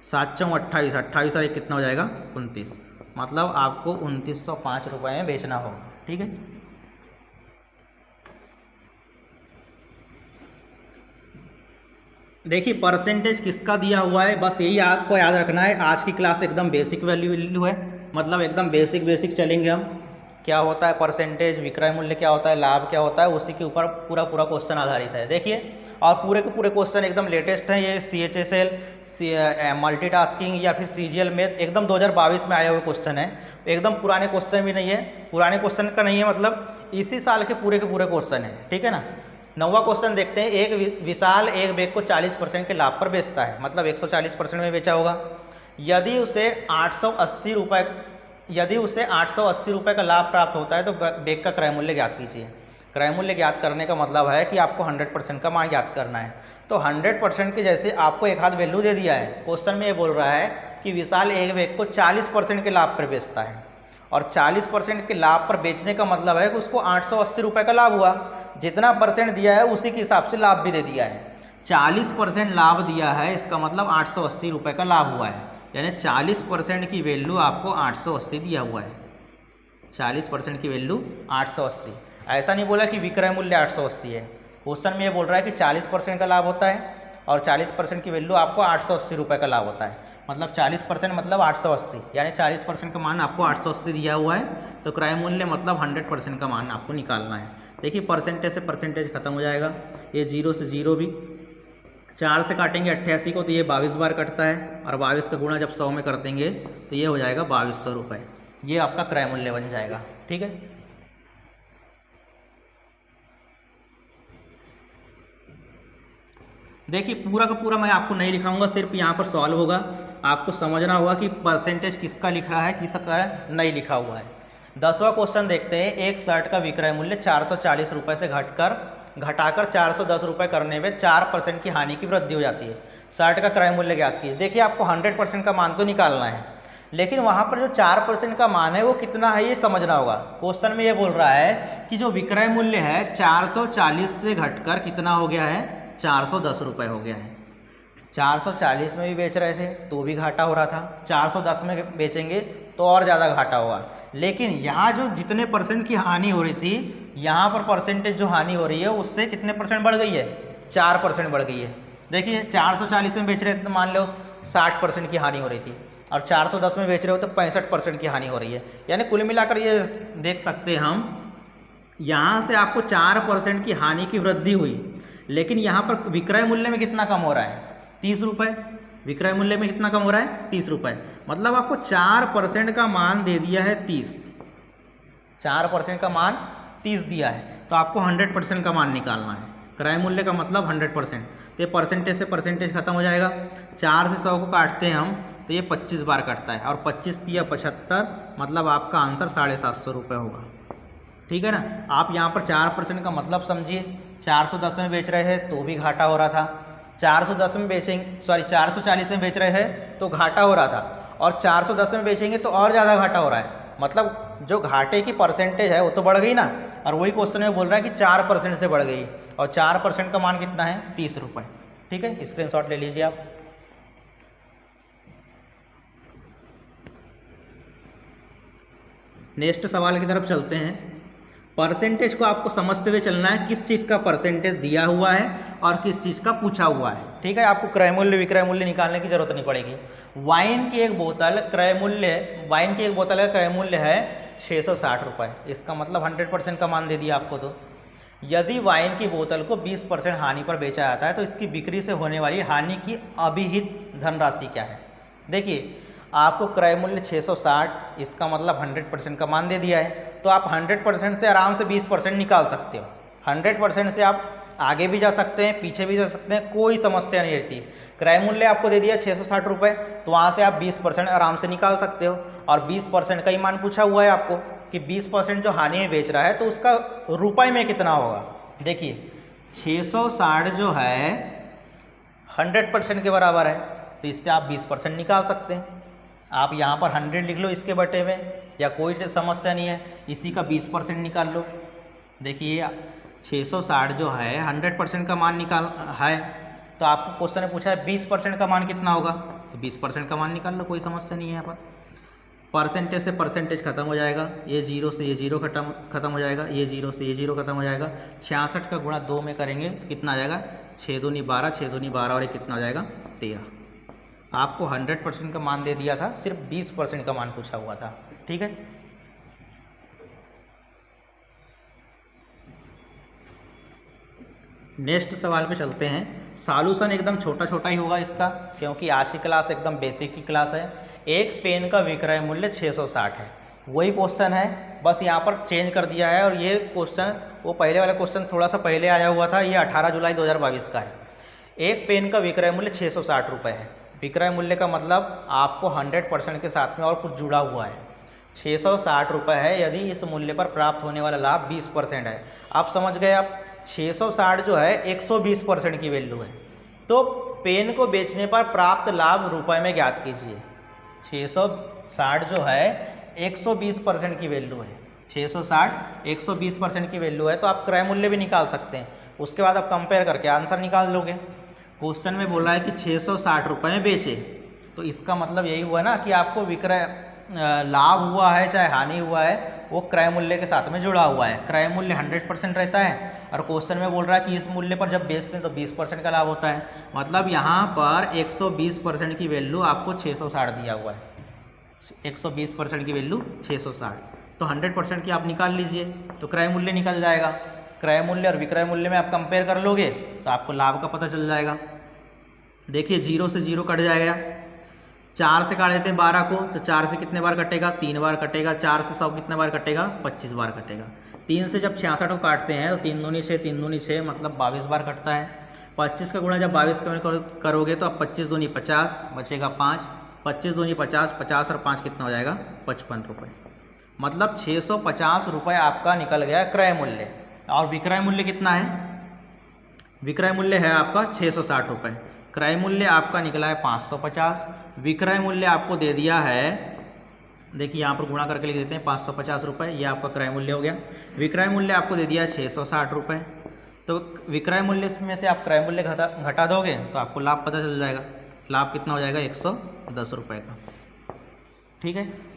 7 चौं 28, 28 और 1 कितना हो जाएगा 29। मतलब आपको 2905 रुपये में बेचना होगा। ठीक है, देखिए परसेंटेज किसका दिया हुआ है, बस यही आपको याद रखना है। आज की क्लास एकदम बेसिक वैल्यू है, मतलब एकदम बेसिक चलेंगे हम। क्या होता है परसेंटेज, विक्रय मूल्य क्या होता है, लाभ क्या होता है, उसी के ऊपर पूरा क्वेश्चन आधारित है। देखिए, और पूरे के पूरे क्वेश्चन एकदम लेटेस्ट हैं। ये CHSL मल्टीटास्किंग या फिर CGL में एकदम 2022 में आए हुए क्वेश्चन है। एकदम पुराने क्वेश्चन भी नहीं है, पुराने क्वेश्चन का नहीं है, मतलब इसी साल के पूरे क्वेश्चन है। ठीक है ना। 9वां क्वेश्चन देखते हैं। एक विशाल एक बैग को 40% के लाभ पर बेचता है, मतलब 140% में बेचा होगा। यदि उसे 880 रुपये का लाभ प्राप्त होता है तो बैग का क्रय मूल्य ज्ञात कीजिए। क्रय मूल्य ज्ञात करने का मतलब है कि आपको 100% का मान ज्ञात करना है। तो 100% के जैसे आपको एक हाथ वैल्यू दे दिया है। क्वेश्चन में ये बोल रहा है कि विशाल एक बैग को 40% के लाभ पर बेचता है, और 40% के लाभ पर बेचने का मतलब है कि उसको 880 रुपये का लाभ हुआ। जितना परसेंट दिया है उसी के हिसाब से लाभ भी दे दिया है। 40% लाभ दिया है, इसका मतलब 880 रुपये का लाभ हुआ है, यानी 40% की वैल्यू आपको 880 दिया हुआ है। 40% की वैल्यू 880। ऐसा नहीं बोला कि विक्रय मूल्य 880 है। क्वेश्चन में ये बोल रहा है कि 40% का लाभ होता है और 40% की वैल्यू आपको 880 रुपये का लाभ होता है। मतलब 40% मतलब 880, यानी 40% का मान आपको 880 दिया हुआ है। तो क्रय मूल्य मतलब 100% का मान आपको निकालना है। देखिए परसेंटेज से परसेंटेज खत्म हो जाएगा। ये 0 से 0 भी, 4 से काटेंगे 88 को तो ये 22 बार कटता है, और 22 का गुणा जब 100 में कर देंगे तो ये हो जाएगा 2200 रुपये। ये आपका क्रय मूल्य बन जाएगा। ठीक है, देखिए पूरा का पूरा मैं आपको नहीं लिखाऊंगा, सिर्फ यहाँ पर सॉल्व होगा। आपको समझना होगा कि परसेंटेज किसका लिख रहा है, किसका नहीं लिखा हुआ है। 10वां क्वेश्चन देखते हैं। एक शर्ट का विक्रय मूल्य 440 रुपये से घटाकर 410 रुपये करने में 4% की हानि की वृद्धि हो जाती है। शर्ट का क्रय मूल्य ज्ञात कीजिए। देखिए आपको 100% का मान तो निकालना है, लेकिन वहाँ पर जो 4% का मान है वो कितना है ये समझना होगा। क्वेश्चन में ये बोल रहा है कि जो विक्रय मूल्य है 440 से घटकर कितना हो गया है, 410 रुपये हो गया है। 440 में भी बेच रहे थे तो भी घाटा हो रहा था, 410 में बेचेंगे तो और ज़्यादा घाटा होगा। लेकिन यहाँ जो जितने परसेंट की हानि हो रही थी, यहाँ पर परसेंटेज जो हानि हो रही है उससे कितने परसेंट बढ़ गई है, 4% बढ़ गई है। देखिए 440 में बेच रहे थे तो मान लो 60% की हानि हो रही थी, और 410 में बेच रहे हो तो 65% की हानि हो रही है। यानी कुल मिलाकर ये देख सकते हैं हम, यहाँ से आपको 4% की हानि की वृद्धि हुई, लेकिन यहाँ पर विक्रय मूल्य में कितना कम हो रहा है, 30 रुपये। विक्रय मूल्य में कितना कम हो रहा है, 30 रुपये। मतलब आपको 4% का मान दे दिया है 30, 4% का मान 30 दिया है, तो आपको 100% का मान निकालना है। क्रय मूल्य का मतलब 100%। तो ये परसेंटेज से परसेंटेज खत्म हो जाएगा। 4 से 100 को काटते हैं हम तो ये 25 बार कटता है, और 25 या 75, मतलब आपका आंसर 750 रुपये होगा। ठीक है ना। आप यहाँ पर 4% का मतलब समझिए। 410 में बेच रहे हैं तो भी घाटा हो रहा था, 440 में बेच रहे हैं तो घाटा हो रहा था, और 410 में बेचेंगे तो और ज़्यादा घाटा हो रहा है। मतलब जो घाटे की परसेंटेज है वो तो बढ़ गई ना, और वही क्वेश्चन में बोल रहा है कि 4% से बढ़ गई, और 4% का मान कितना है, 30 रुपये। ठीक है, स्क्रीनशॉट ले लीजिए आप। नेक्स्ट सवाल की तरफ चलते हैं। परसेंटेज को आपको समझते हुए चलना है, किस चीज़ का परसेंटेज दिया हुआ है और किस चीज़ का पूछा हुआ है। ठीक है, आपको क्रय मूल्य विक्रय मूल्य निकालने की जरूरत नहीं पड़ेगी। वाइन की एक बोतल क्रय मूल्य का क्रय मूल्य है 660 रुपये, इसका मतलब 100% का मान दे दिया आपको। तो यदि वाइन की बोतल को 20% हानि पर बेचा जाता है तो इसकी बिक्री से होने वाली हानि की अभिहित धनराशि क्या है। देखिए, आपको क्रय मूल्य 660, इसका मतलब 100% का मान दे दिया है, तो आप 100% से आराम से 20% निकाल सकते हो। 100% से आप आगे भी जा सकते हैं, पीछे भी जा सकते हैं, कोई समस्या नहीं रहती। क्रय मूल्य आपको दे दिया 660 रुपये, तो वहाँ से आप 20% आराम से निकाल सकते हो। और 20% का ही मान पूछा हुआ है आपको कि 20% जो हानि में बेच रहा है तो उसका रुपये में कितना होगा। देखिए 660 जो है 100% के बराबर है, तो इससे आप 20% निकाल सकते हैं। आप यहाँ पर 100 लिख लो इसके बटे में, या कोई समस्या नहीं है, इसी का 20% निकाल लो। देखिए 660 जो है 100% का मान निकाल है, तो आपको क्वेश्चन ने पूछा है 20% का मान कितना होगा, तो 20% का मान निकाल लो, कोई समस्या नहीं है। यहाँ पर परसेंटेज से परसेंटेज खत्म हो जाएगा, ये जीरो से ये जीरो खत्म हो जाएगा, ये जीरो से ये जीरो खत्म हो जाएगा। 66 का गुणा 2 में करेंगे तो कितना आ जाएगा, 6 दूनी 12, 6 दूनी 12 और ये कितना हो जाएगा 13। आपको 100% का मान दे दिया था, सिर्फ 20% का मान पूछा हुआ था। ठीक है, नेक्स्ट सवाल पे चलते हैं। सॉल्यूशन एकदम छोटा छोटा ही होगा इसका, क्योंकि आज की क्लास एकदम बेसिक की क्लास है। एक पेन का विक्रय मूल्य 660 है, वही क्वेश्चन है, बस यहाँ पर चेंज कर दिया है। और ये क्वेश्चन, वो पहले वाला क्वेश्चन थोड़ा सा पहले आया हुआ था, ये 18 जुलाई 2022 का है। एक पेन का विक्रय मूल्य 660 रुपये है। विक्रय मूल्य का मतलब आपको 100% के साथ में और कुछ जुड़ा हुआ है। 660 रुपये है, यदि इस मूल्य पर प्राप्त होने वाला लाभ 20% है। आप समझ गए, आप 660 जो है 120% की वैल्यू है, तो पेन को बेचने पर प्राप्त लाभ रुपए में ज्ञात कीजिए। 660 जो है 120% की वैल्यू है, 660 120% की वैल्यू है, तो आप क्रय मूल्य भी निकाल सकते हैं। उसके बाद आप कंपेयर करके आंसर निकाल लोगे। क्वेश्चन में बोल रहा है कि 660 रुपये में बेचे, तो इसका मतलब यही हुआ ना कि आपको विक्रय लाभ हुआ है चाहे हानि हुआ है, वो क्रय मूल्य के साथ में जुड़ा हुआ है। क्रय मूल्य 100% रहता है, और क्वेश्चन में बोल रहा है कि इस मूल्य पर जब बेचते हैं तो 20% का लाभ होता है। मतलब यहाँ पर 120% की वैल्यू आपको 660 दिया हुआ है, 120% की वैल्यू 660, तो 100% की आप निकाल लीजिए, तो क्रय मूल्य निकल जाएगा। क्रय मूल्य और विक्रय मूल्य में आप कंपेयर कर लोगे तो आपको लाभ का पता चल जाएगा। देखिए 0 से 0 कट जाएगा, 4 से काट देते हैं 12 को, तो 4 से कितने बार कटेगा, 3 बार कटेगा। 4 से 100 कितने बार कटेगा, 25 बार कटेगा। 3 से जब 66 को काटते हैं तो 3 दूनी 6, 3 दूनी 6, मतलब 22 बार कटता है। 25 का गुणा जब 22 करोगे तो अब 25 दूनी 50, बचेगा 5, 25 दूनी 50, 50 और 5 कितना हो जाएगा 55 रुपये। मतलब 650 रुपये आपका निकल गया क्रय मूल्य। और विक्रय मूल्य कितना है, विक्रय मूल्य है आपका 660 रुपये। क्रय मूल्य आपका निकला है 550, विक्रय मूल्य आपको दे दिया है, देखिए यहाँ पर गुणा करके लिख देते हैं 550 रुपये, ये आपका क्रय मूल्य हो गया। विक्रय मूल्य आपको दे दिया है 660 रुपये, तो विक्रय मूल्य में से आप क्रय मूल्य घटा दोगे तो आपको लाभ पता चल जाएगा। लाभ कितना हो जाएगा 110 रुपये का। ठीक है,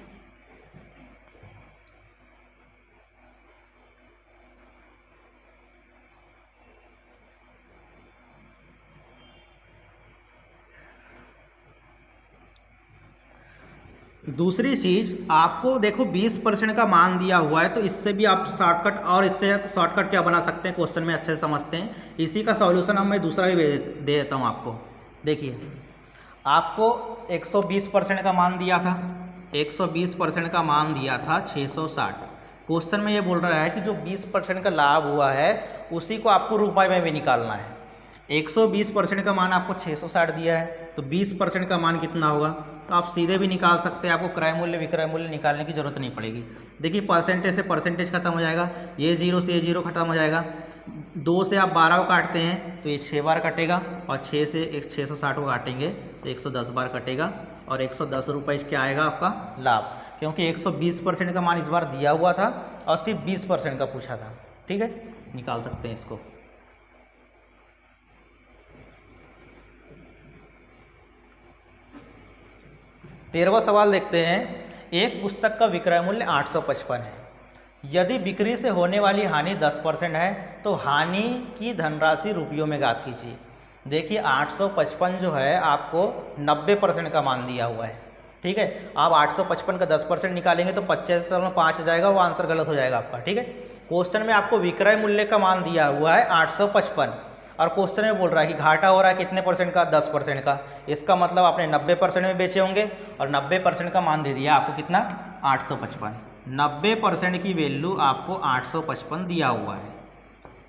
दूसरी चीज़ आपको देखो 20% का मान दिया हुआ है, तो इससे भी आप शॉर्टकट, और इससे शॉर्टकट क्या बना सकते हैं क्वेश्चन में अच्छे से समझते हैं। इसी का सॉल्यूशन अब मैं दूसरा भी दे देता हूँ आपको। देखिए आपको 120% का मान दिया था, 120% का मान दिया था 660। क्वेश्चन में ये बोल रहा है कि जो 20% का लाभ हुआ है उसी को आपको रुपए में भी निकालना है। 120% का मान आपको 660 दिया है, तो 20% का मान कितना होगा, तो आप सीधे भी निकाल सकते हैं। आपको क्रय मूल्य विक्रय मूल्य निकालने की जरूरत नहीं पड़ेगी। देखिए परसेंटेज से परसेंटेज खत्म हो जाएगा, ये 0 से ये 0 खत्म हो जाएगा। 2 से आप 12 को काटते हैं तो ये 6 बार कटेगा, और 6 से 660 को काटेंगे तो 110 बार कटेगा, और 110 रुपये क्या आएगा आपका लाभ, क्योंकि 120% का मान इस बार दिया हुआ था और सिर्फ 20% का पूछा था। ठीक है, निकाल सकते हैं इसको। 13वां सवाल देखते हैं। एक पुस्तक का विक्रय मूल्य 855 है। यदि बिक्री से होने वाली हानि 10% है तो हानि की धनराशि रुपयों में ज्ञात कीजिए। देखिए 855 जो है आपको 90% का मान दिया हुआ है, ठीक है। आप 855 का 10% निकालेंगे तो 25.5 आ जाएगा, वो आंसर गलत हो जाएगा आपका, ठीक है। क्वेश्चन में आपको विक्रय मूल्य का मान दिया हुआ है 855 और क्वेश्चन में बोल रहा है कि घाटा हो रहा है कितने परसेंट का, 10% का। इसका मतलब आपने 90% में बेचे होंगे और 90% का मान दे दिया आपको कितना, 855। 90% की वैल्यू आपको 855 दिया हुआ है।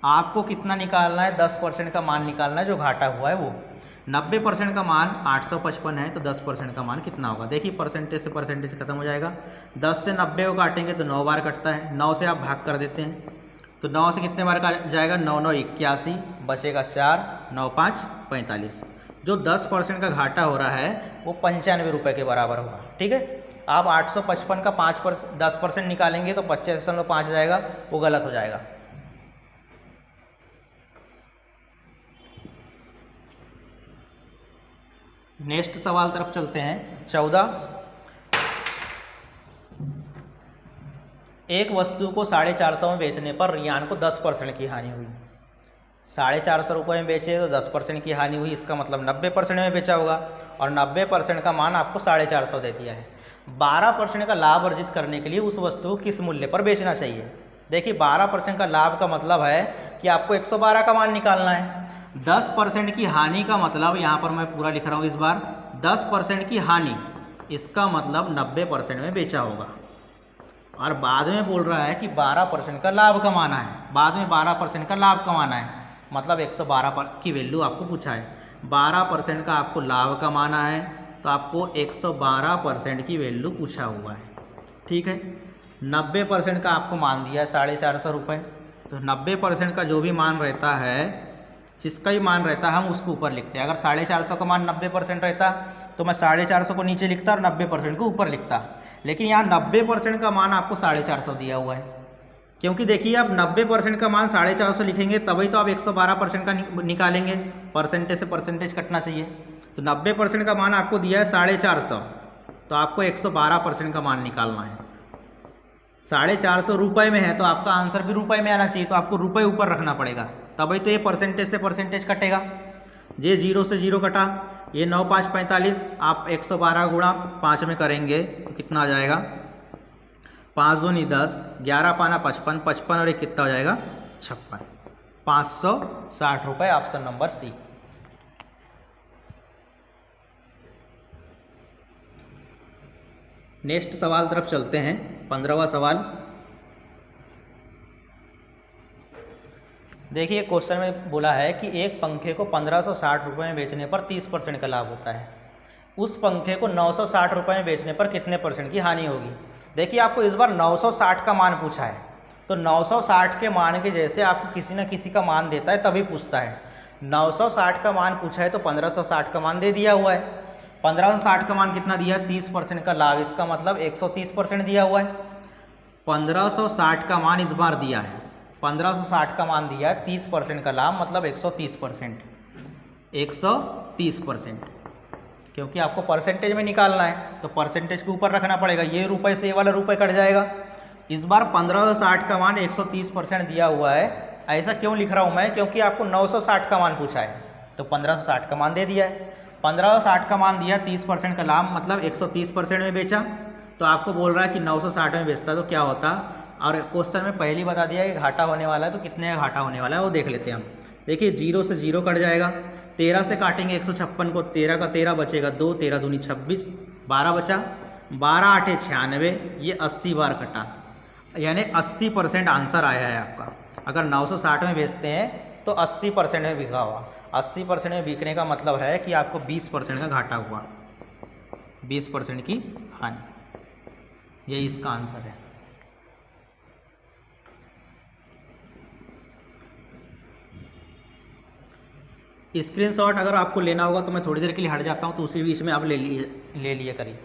आपको कितना निकालना है, 10% का मान निकालना है जो घाटा हुआ है वो। 90% का मान 855 है तो 10% का मान कितना होगा। देखिए परसेंटेज से परसेंटेज खत्म हो जाएगा। 10 से 90 को काटेंगे तो 9 बार कटता है, 9 से आप भाग कर देते हैं तो 9 से कितने बार का जाएगा, 9 9 81, बचेगा 4, 9 5 45। जो 10% का घाटा हो रहा है वो 95 रुपये के बराबर होगा, ठीक है। आप 855 का 10% निकालेंगे तो 25.5 जाएगा, वो गलत हो जाएगा। नेक्स्ट सवाल तरफ चलते हैं। 14, एक वस्तु को 450 में बेचने पर रियान को 10% की हानि हुई। 450 रुपये में बेचे तो 10% की हानि हुई, इसका मतलब 90% में बेचा होगा और 90% का मान आपको 450 दे दिया है। 12% का लाभ अर्जित करने के लिए उस वस्तु को किस मूल्य पर बेचना चाहिए। देखिए 12% का लाभ का मतलब है कि आपको 112 का मान निकालना है। 10% की हानि का मतलब, यहाँ पर मैं पूरा लिख रहा हूँ इस बार, 10% की हानि, इसका मतलब 90% में बेचा होगा। और बाद में बोल रहा है कि 12% का लाभ कमाना है, बाद में 12% का लाभ कमाना है, मतलब 112 की वैल्यू आपको पूछा है। 12% का आपको लाभ कमाना है तो आपको 112% की वैल्यू पूछा हुआ है, ठीक है। 90% का आपको मान दिया है 450 रुपये, तो 90% का जो भी मान रहता है, जिसका भी मान रहता है हम उसको ऊपर लिखते हैं। अगर 450 का मान 90% रहता तो मैं 450 को नीचे लिखता और 90% को ऊपर लिखता, लेकिन यहाँ 90% का मान आपको 450 दिया हुआ है। क्योंकि देखिए आप 90% का मान 450 लिखेंगे तभी तो आप 112% का निकालेंगे, परसेंटेज से परसेंटेज कटना चाहिए। तो 90% का मान आपको दिया है 450, तो आपको 112% का मान निकालना है। 450 रुपये में है तो आपका आंसर भी रुपये में आना चाहिए, तो आपको रुपये ऊपर रखना पड़ेगा, तभी तो ये परसेंटेज से परसेंटेज कटेगा। ये 0 से 0 कटा, ये 9 5 45, आप 112 गुणा 5 में करेंगे तो कितना आ जाएगा, 5 दूनी 10, 11 पाना 55, 55 और एक कितना हो जाएगा 56, 560 रुपये, ऑप्शन नंबर सी। नेक्स्ट सवाल तरफ चलते हैं। 15वां सवाल देखिए, क्वेश्चन में बोला है कि एक पंखे को 1560 रुपये में बेचने पर 30% का लाभ होता है। उस पंखे को 960 रुपये में बेचने पर कितने परसेंट की हानि होगी। देखिए आपको इस बार 960 का मान पूछा है, तो 960 के मान के जैसे आपको किसी न किसी का मान देता है तभी पूछता है। 960 का मान पूछा है तो 1560 का मान दे दिया हुआ है। 1560 का मान कितना दिया है, 30% का लाभ, इसका मतलब 130% दिया हुआ है। 1560 का मान इस बार दिया है, 1560 का मान दिया है, 30% का लाभ मतलब 130%, 130%, क्योंकि आपको परसेंटेज में निकालना है तो परसेंटेज के ऊपर रखना पड़ेगा। ये रुपये से ये वाला रुपये कट जाएगा। इस बार 1560 का मान 130% दिया हुआ है। ऐसा क्यों लिख रहा हूँ मैं, क्योंकि आपको 960 का मान पूछा है तो 1560 का मान दे दिया है। 1560 का मान दिया, 30% का लाभ मतलब 130% में बेचा, तो आपको बोल रहा है कि 960 में बेचता तो क्या होता। और क्वेश्चन में पहले ही बता दिया कि घाटा होने वाला है, तो कितने का घाटा होने वाला है वो देख लेते हैं हम। देखिए 0 से 0 कट जाएगा, 13 से काटेंगे 156 को, 13 का 13 बचेगा 2, 13 दूनी 26, 12 बचा, 12 8 96, ये 80 बार कटा, यानी 80% आंसर आया है आपका। अगर 960 में बेचते हैं तो 80% में बिका हुआ। 80% में बिकने का मतलब है कि आपको 20% का घाटा हुआ, 20% की हानि। यही इसका आंसर है। स्क्रीनशॉट अगर आपको लेना होगा तो मैं थोड़ी देर के लिए हट जाता हूं, तो उसी बीच में आप ले लिए करिए।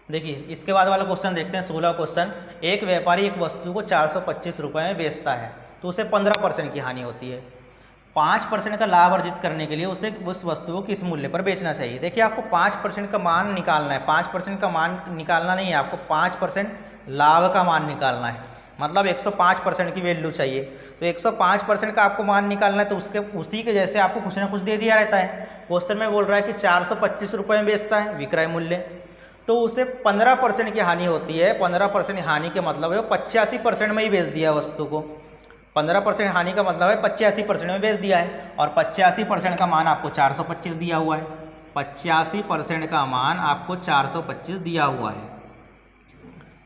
देखिए इसके बाद वाला क्वेश्चन देखते हैं। 16 क्वेश्चन, एक व्यापारी एक वस्तु को 425 रुपये में बेचता है तो उसे 15% की हानि होती है। 5% का लाभ अर्जित करने के लिए उसे उस वस्तु को किस मूल्य पर बेचना चाहिए। देखिए आपको 5% का मान निकालना है, 5% का मान निकालना नहीं है, आपको 5% लाभ का मान निकालना है, मतलब 105% की वैल्यू चाहिए। तो 105% का आपको मान निकालना है, तो उसी के जैसे आपको कुछ ना कुछ दे दिया रहता है। क्वेश्चन में बोल रहा है कि 425 रुपये में बेचता है विक्रय मूल्य, तो उसे 15% की हानि होती है। 15% हानि के मतलब है वो 85% में ही बेच दिया वस्तु को। 15% हानि का मतलब है 85% में बेच दिया है, और 85% का मान आपको 425 दिया हुआ है। 85% का मान आपको 425 दिया हुआ है।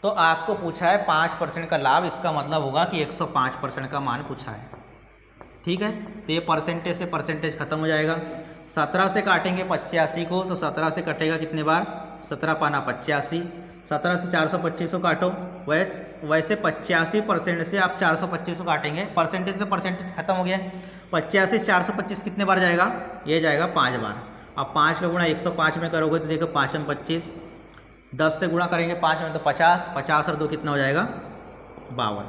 तो आपको पूछा है 5% का लाभ, इसका मतलब होगा कि 105% का मान पूछा है। ठीक है, तो ये परसेंटेज से परसेंटेज खत्म हो जाएगा। 17 से काटेंगे 85 को, तो 17 से कटेगा कितने बार, 17 पाना 85, 17 से 425 को काटो, वैसे 85% से आप 425 को काटेंगे, परसेंटेज से परसेंटेज खत्म हो गया। 85 से 425 कितने बार जाएगा, ये जाएगा 5 बार। अब 5 का गुणा 105 में करोगे तो देखो 5 में 25, 10 से गुणा करेंगे 5 में तो 50, 50 और 2 कितना हो जाएगा 52,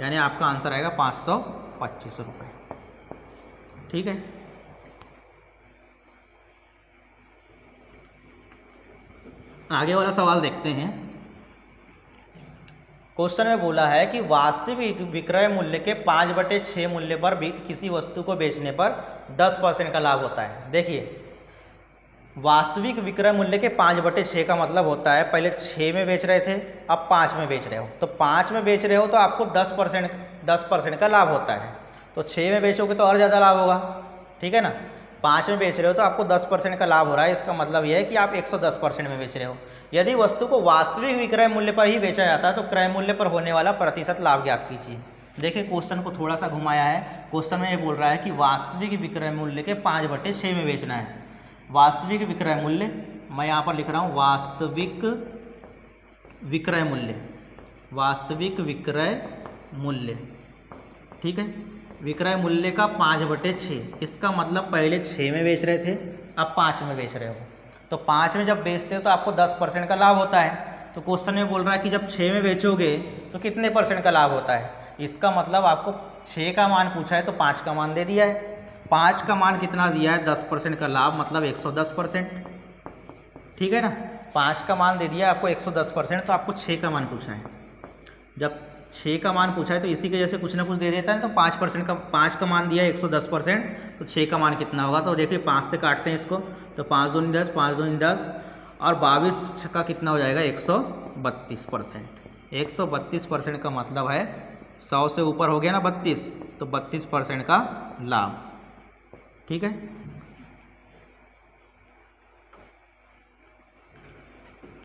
यानी आपका आंसर आएगा 525 रुपये। ठीक है, आगे वाला सवाल देखते हैं। क्वेश्चन में बोला है कि वास्तविक विक्रय मूल्य के 5/6 मूल्य पर किसी वस्तु को बेचने पर 10% का लाभ होता है। देखिए वास्तविक विक्रय मूल्य के 5/6 का मतलब होता है पहले 6 में बेच रहे थे, अब 5 में बेच रहे हो, तो 5 में बेच रहे हो तो आपको 10% का लाभ होता है। तो 6 में बेचोगे तो और ज़्यादा लाभ होगा, ठीक है ना। 5 में बेच रहे हो तो आपको 10% का लाभ हो रहा है, इसका मतलब यह है कि आप 110% में बेच रहे हो। यदि वस्तु को वास्तविक विक्रय मूल्य पर ही बेचा जाता है तो क्रय मूल्य पर होने वाला प्रतिशत लाभ ज्ञात कीजिए। देखिए क्वेश्चन को थोड़ा सा घुमाया है। क्वेश्चन में ये बोल रहा है कि वास्तविक विक्रय मूल्य के 5/6 में बेचना है। वास्तविक विक्रय मूल्य, मैं यहाँ पर लिख रहा हूँ वास्तविक विक्रय मूल्य, वास्तविक विक्रय मूल्य, ठीक है। विक्रय मूल्य का 5/6, इसका मतलब पहले 6 में बेच रहे थे, अब 5 में बेच रहे हो, तो 5 में जब बेचते हो तो आपको 10% का लाभ होता है। तो क्वेश्चन में बोल रहा है कि जब 6 में बेचोगे तो कितने % का लाभ होता है। इसका मतलब आपको 6 का मान पूछा है तो 5 का मान दे दिया है। 5 का मान कितना दिया है, 10% का लाभ, मतलब 110%, ठीक है ना। 5 का मान दे दिया आपको 110%, तो आपको 6 का मान पूछा है। जब 6 का मान पूछा है तो इसी के जैसे कुछ ना कुछ दे देता है। तो 5 का मान दिया है 110%, तो 6 का मान कितना होगा, तो देखिए 5 से काटते हैं इसको, तो 5 दूनी 10, 5 दूनी 10, और 22 का कितना हो जाएगा 132%। 132% का मतलब है 100 से ऊपर हो गया ना 32, तो 32% का लाभ, ठीक है।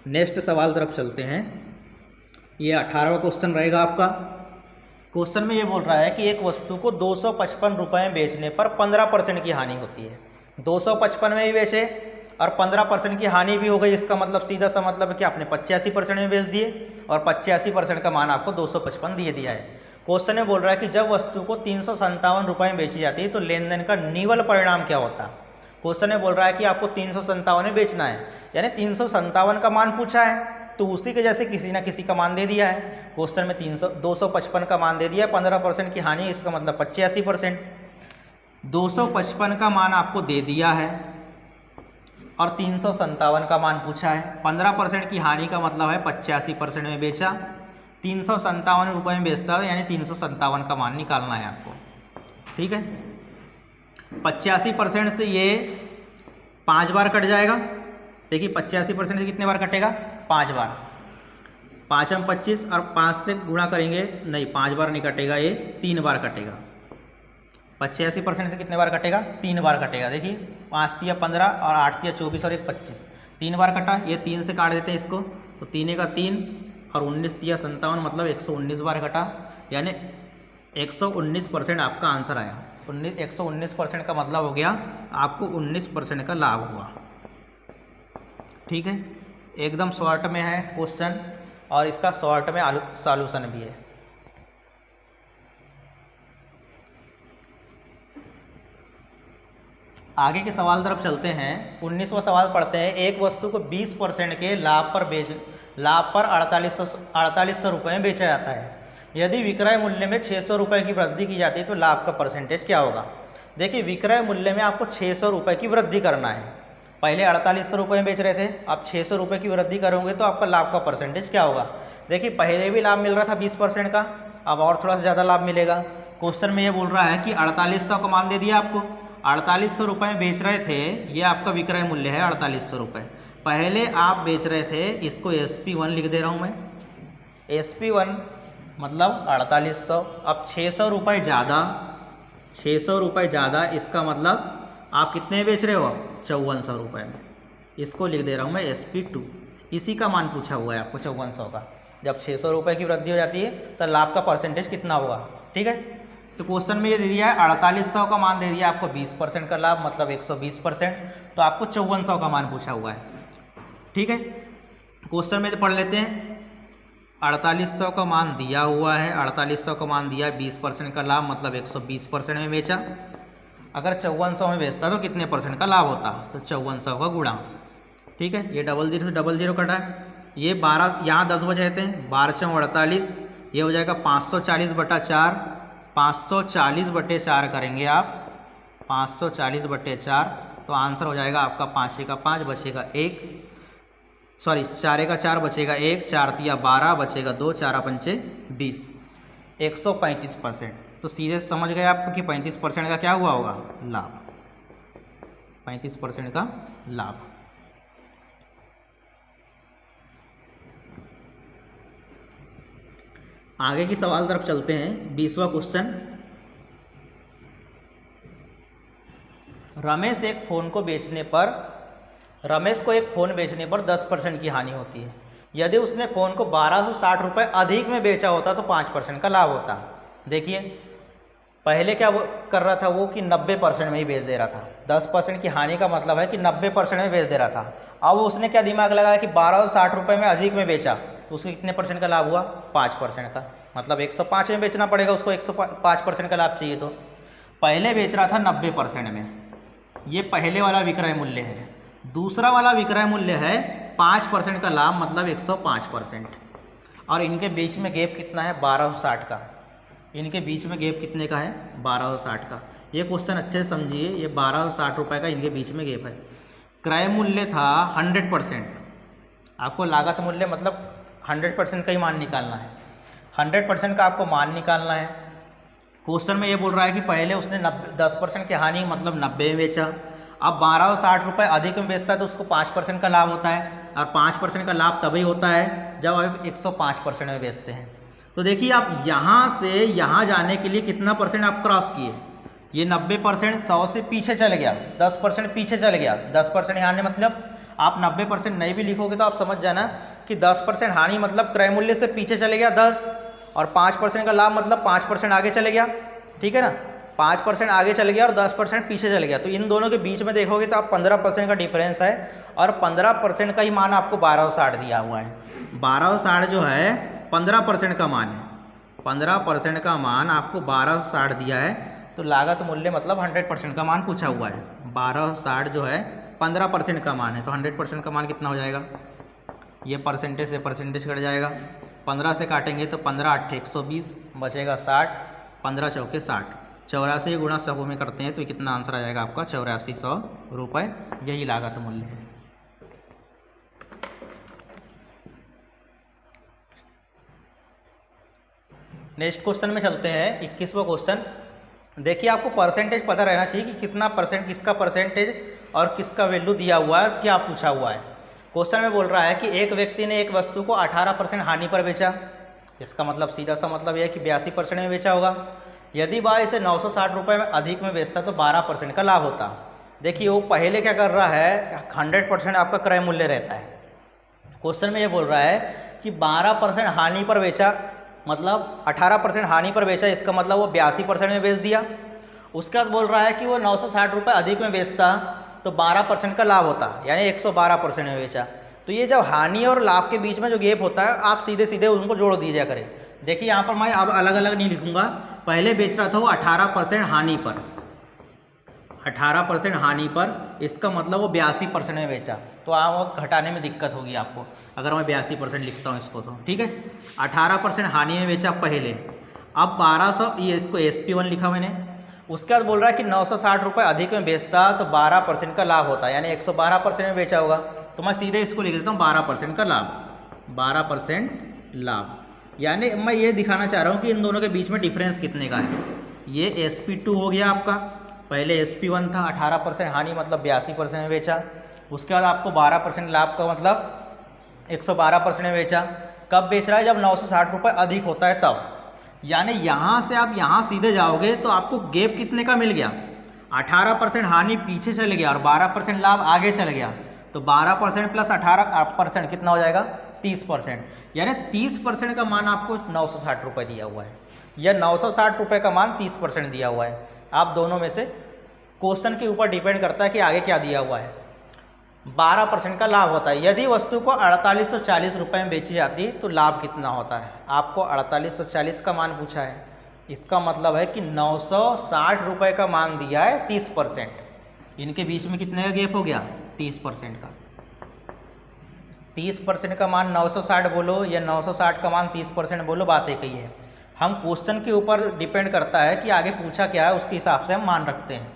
नेक्स्ट सवाल तरफ चलते हैं। ये 18वां क्वेश्चन रहेगा आपका। क्वेश्चन में ये बोल रहा है कि एक वस्तु को 255 रुपये में बेचने पर 15% की हानि होती है। 255 में ही बेचे और 15% की हानि भी हो गई, इसका मतलब सीधा सा मतलब है कि आपने 85% में बेच दिए और 85% का मान आपको 255 दे दिया है। क्वेश्चन में बोल रहा है कि जब वस्तु को 357 रुपये में बेची जाती है तो लेन देन का निवल परिणाम क्या होता है। क्वेश्चन में बोल रहा है कि आपको 357 में बेचना है, यानी 357 का मान पूछा है, तो उसी के जैसे किसी ना किसी का मान दे दिया है। क्वेश्चन में 255 का मान दे दिया है, 15% की हानि, इसका मतलब 85%। 255 का मान आपको दे दिया है और 357 का मान पूछा है। 15% की हानि का मतलब है 85% में बेचा, 357 रुपये में बेचता है, यानी 357 का मान निकालना है आपको, ठीक है। 85% से ये 5 बार कट जाएगा। देखिए 85% से कितने बार कटेगा, 5 बार। 5 में 25 और 5 से गुणा करेंगे, नहीं 5 बार नहीं कटेगा, ये 3 बार कटेगा। 85% से कितने बार कटेगा, 3 बार कटेगा। देखिए 5 तिया 15 और 8 तिया 24 और 1 25, 3 बार कटा। ये 3 से काट देते हैं इसको, तो 3 का 3 और 19 तिया 57, मतलब 119 बार कटा, यानी 119% आपका आंसर आया। 119% का मतलब हो गया आपको 19% का लाभ हुआ, ठीक है। एकदम शॉर्ट में है क्वेश्चन और इसका शॉर्ट में सॉल्यूशन भी है। आगे के सवाल तरफ चलते हैं। 19वां सवाल पढ़ते हैं। एक वस्तु को 20% के लाभ पर 4800 रुपये में बेचा जाता है। यदि विक्रय मूल्य में 600 रुपये की वृद्धि की जाती है तो लाभ का परसेंटेज क्या होगा। देखिए विक्रय मूल्य में आपको 600 रुपये की वृद्धि करना है। पहले 4800 रुपये में बेच रहे थे, अब 600 रुपये की वृद्धि करोगे तो आपका लाभ का परसेंटेज क्या होगा। देखिए पहले भी लाभ मिल रहा था 20% का, अब और थोड़ा सा ज़्यादा लाभ मिलेगा। क्वेश्चन में ये बोल रहा है कि 4800 का मान दे दिया आपको, 4800 रुपये में बेच रहे थे, ये आपका विक्रय मूल्य है 4800 रुपये। पहले आप बेच रहे थे, इसको SP1 लिख दे रहा हूँ मैं, SP1 मतलब 4800। अब 600 रुपये ज़्यादा, 600 रुपये ज़्यादा, इसका मतलब आप कितने बेच रहे हो, 5400 रुपये में। इसको लिख दे रहा हूँ मैं SP2। इसी का मान पूछा हुआ है आपको 5400 का। जब 600 रुपये की वृद्धि हो जाती है तो लाभ का परसेंटेज कितना होगा, ठीक है। तो क्वेश्चन में ये दे दिया है 4800 का मान दे दिया आपको 20% का लाभ, मतलब 120%, तो आपको 5400 का मान पूछा हुआ है, ठीक है। क्वेश्चन में पढ़ लेते हैं। 4800 का मान दिया हुआ है, 4800 का मान दिया है, 20% का लाभ मतलब 120% में बेचा। अगर 5400 में बेचता तो कितने परसेंट का लाभ होता, तो 5400 का गुणा, ठीक है। ये 00 से 00 कटा है, ये 12, यहाँ 10 बचे थे, 12 × 48, ये हो जाएगा 540/4, 540/4 करेंगे आप, 540/4, तो आंसर हो जाएगा आपका 5 का 5 बचेगा 1, सॉरी 4 का 4 बचेगा 1, 4 तिया 12 बचेगा 2, 4 पंचे 20, 135%। तो सीधे समझ गए आप कि 35% का क्या हुआ होगा, लाभ, 35% का लाभ। आगे की सवाल तरफ चलते हैं। 20वां क्वेश्चन, रमेश को एक फ़ोन बेचने पर 10% की हानि होती है। यदि उसने फ़ोन को 1260 रुपये अधिक में बेचा होता तो 5% का लाभ होता। देखिए पहले क्या वो कर रहा था, वो कि 90% में ही बेच दे रहा था। 10% की हानि का मतलब है कि 90% में बेच दे रहा था। अब उसने क्या दिमाग लगाया कि 1260 रुपये में अधिक में बेचा, तो उसको कितने परसेंट का लाभ हुआ, 5% का, मतलब 105 में बेचना पड़ेगा उसको, 105% का लाभ चाहिए। तो पहले बेच रहा था 90% में, ये पहले वाला विक्रय मूल्य है। दूसरा वाला विक्रय मूल्य है 5% का लाभ, मतलब 105%। और इनके बीच में गैप कितना है, 1260 का। इनके बीच में गैप कितने का है, 1260 का। ये क्वेश्चन अच्छे से समझिए, ये 1260 रुपये का इनके बीच में गैप है। क्रय मूल्य था 100%, आपको लागत मूल्य मतलब 100% का ही मान निकालना है। 100% का आपको मान निकालना है। क्वेश्चन में ये बोल रहा है कि पहले उसने 10% की हानि मतलब 90 में बेचा, अब 1260 रुपये अधिक में बेचता है तो उसको 5% का लाभ होता है, और 5% का लाभ तभी होता है जब आप 105% में बेचते हैं। तो देखिए आप यहाँ से यहाँ जाने के लिए कितना परसेंट आप क्रॉस किए, ये 90% 100 से पीछे चल गया, 10% पीछे चल गया। 10% हानि मतलब आप 90% नहीं भी लिखोगे तो आप समझ जाना कि 10% हानि मतलब क्रय मूल्य से पीछे चले गया 10, और 5% का लाभ मतलब 5% आगे चले गया, ठीक है ना। 5% आगे चल गया और 10% पीछे चल गया, तो इन दोनों के बीच में देखोगे तो आप 15% का डिफरेंस है, और 15% का ही मान आपको 1260 दिया हुआ है। 1260 जो है 15% का मान है, 15% का मान आपको 1260 दिया है, तो लागत मूल्य मतलब 100% का मान पूछा हुआ है। 1260 जो है 15% का मान है, तो 100% का मान कितना हो जाएगा, ये परसेंटेज से परसेंटेज कट जाएगा, 15 से काटेंगे तो 15 8 120 बचेगा 60, 15 चौके 60, 84 गुणा 100 में करते हैं तो कितना आंसर आ जाएगा आपका 8400 रुपये, यही लागत मूल्य है। नेक्स्ट क्वेश्चन में चलते हैं। 21वां क्वेश्चन, देखिए आपको परसेंटेज पता रहना चाहिए कि कितना परसेंट किसका परसेंटेज और किसका वैल्यू दिया हुआ है और क्या पूछा हुआ है। क्वेश्चन में बोल रहा है कि एक व्यक्ति ने एक वस्तु को 18% हानि पर बेचा, इसका मतलब सीधा सा मतलब यह है कि 82% में बेचा होगा। यदि वह इसे 960 रुपये में अधिक में बेचता तो 12% का लाभ होता। देखिए वो पहले क्या कर रहा है, 100% आपका क्रय मूल्य रहता है। क्वेश्चन में ये बोल रहा है कि 12% हानि पर बेचा, मतलब 18% हानि पर बेचा, इसका मतलब वो 82% में बेच दिया। उसके बाद बोल रहा है कि वो 960 रुपये अधिक में बेचता तो 12% का लाभ होता, यानी 112% में बेचा। तो ये जब हानि और लाभ के बीच में जो गैप होता है, आप सीधे सीधे उनको जोड़ दीजिए करें। देखिए यहाँ पर मैं अब अलग अलग नहीं लिखूंगा, पहले बेच रहा था वो 18% हानि पर, 18% हानि पर, इसका मतलब वो 82% में बेचा, तो आप घटाने में दिक्कत होगी आपको अगर मैं 82% लिखता हूँ इसको, तो ठीक है। 18% हानि में बेचा पहले, अब 1200, ये इसको SP1 लिखा मैंने, उसके बाद बोल रहा है कि 960 रुपये अधिक में बेचता तो 12% का लाभ होता है, यानी 112% में बेचा होगा। तो मैं सीधे इसको लिख देता हूँ 12% का लाभ, 12% लाभ। यानी मैं ये दिखाना चाह रहा हूँ कि इन दोनों के बीच में डिफरेंस कितने का है। ये SP2 हो गया आपका, पहले SP1 था, 18% हानि मतलब 82% में बेचा। उसके बाद आपको 12% लाभ का मतलब 112% में बेचा। कब बेच रहा है? जब 960 रुपये अधिक होता है तब। यानी यहाँ से आप यहाँ सीधे जाओगे तो आपको गैप कितने का मिल गया? 18% हानि पीछे चले गया और 12% लाभ आगे चल गया। तो 12% प्लस 18% कितना हो जाएगा? 30%। यानी 30% का मान आपको 960 रुपये दिया हुआ है, या 960 रुपये का मान 30% दिया हुआ है। आप दोनों में से क्वेश्चन के ऊपर डिपेंड करता है कि आगे क्या दिया हुआ है। 12% का लाभ होता है। यदि वस्तु को 4840 रुपये में बेची जाती तो लाभ कितना होता है? आपको 4840 का मान पूछा है, इसका मतलब है कि 960 रुपये का मान दिया है 30%। इनके बीच में कितने का गैप हो गया? 30% का। 30% का मान 960 बोलो या 960 का मान 30% बोलो, बात एक ही है। हम क्वेश्चन के ऊपर डिपेंड करता है कि आगे पूछा क्या है, उसके हिसाब से हम मान रखते हैं।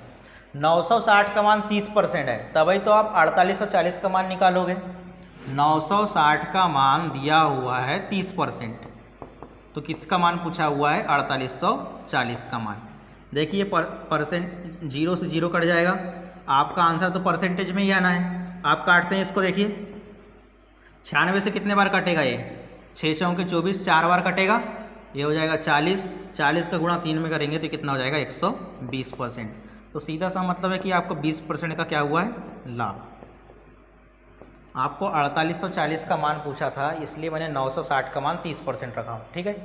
960 का मान 30% है, तभी तो आप 4840 का मान निकालोगे। 960 का मान दिया हुआ है 30%, तो किसका मान पूछा हुआ है? 4840 का मान। देखिए परसेंट 0 से 0 कट जाएगा, आपका आंसर तो परसेंटेज में ही आना है। आप काटते हैं इसको, देखिए 96 से कितने बार कटेगा? ये 6 चौके 24, 4 बार कटेगा, ये हो जाएगा 40। 40 का गुणा 3 में करेंगे तो कितना हो जाएगा? 120%। तो सीधा सा मतलब है कि आपको 20% का क्या हुआ है? लाभ। आपको 4840 का मान पूछा था, इसलिए मैंने 960 का मान 30% रखा। ठीक है,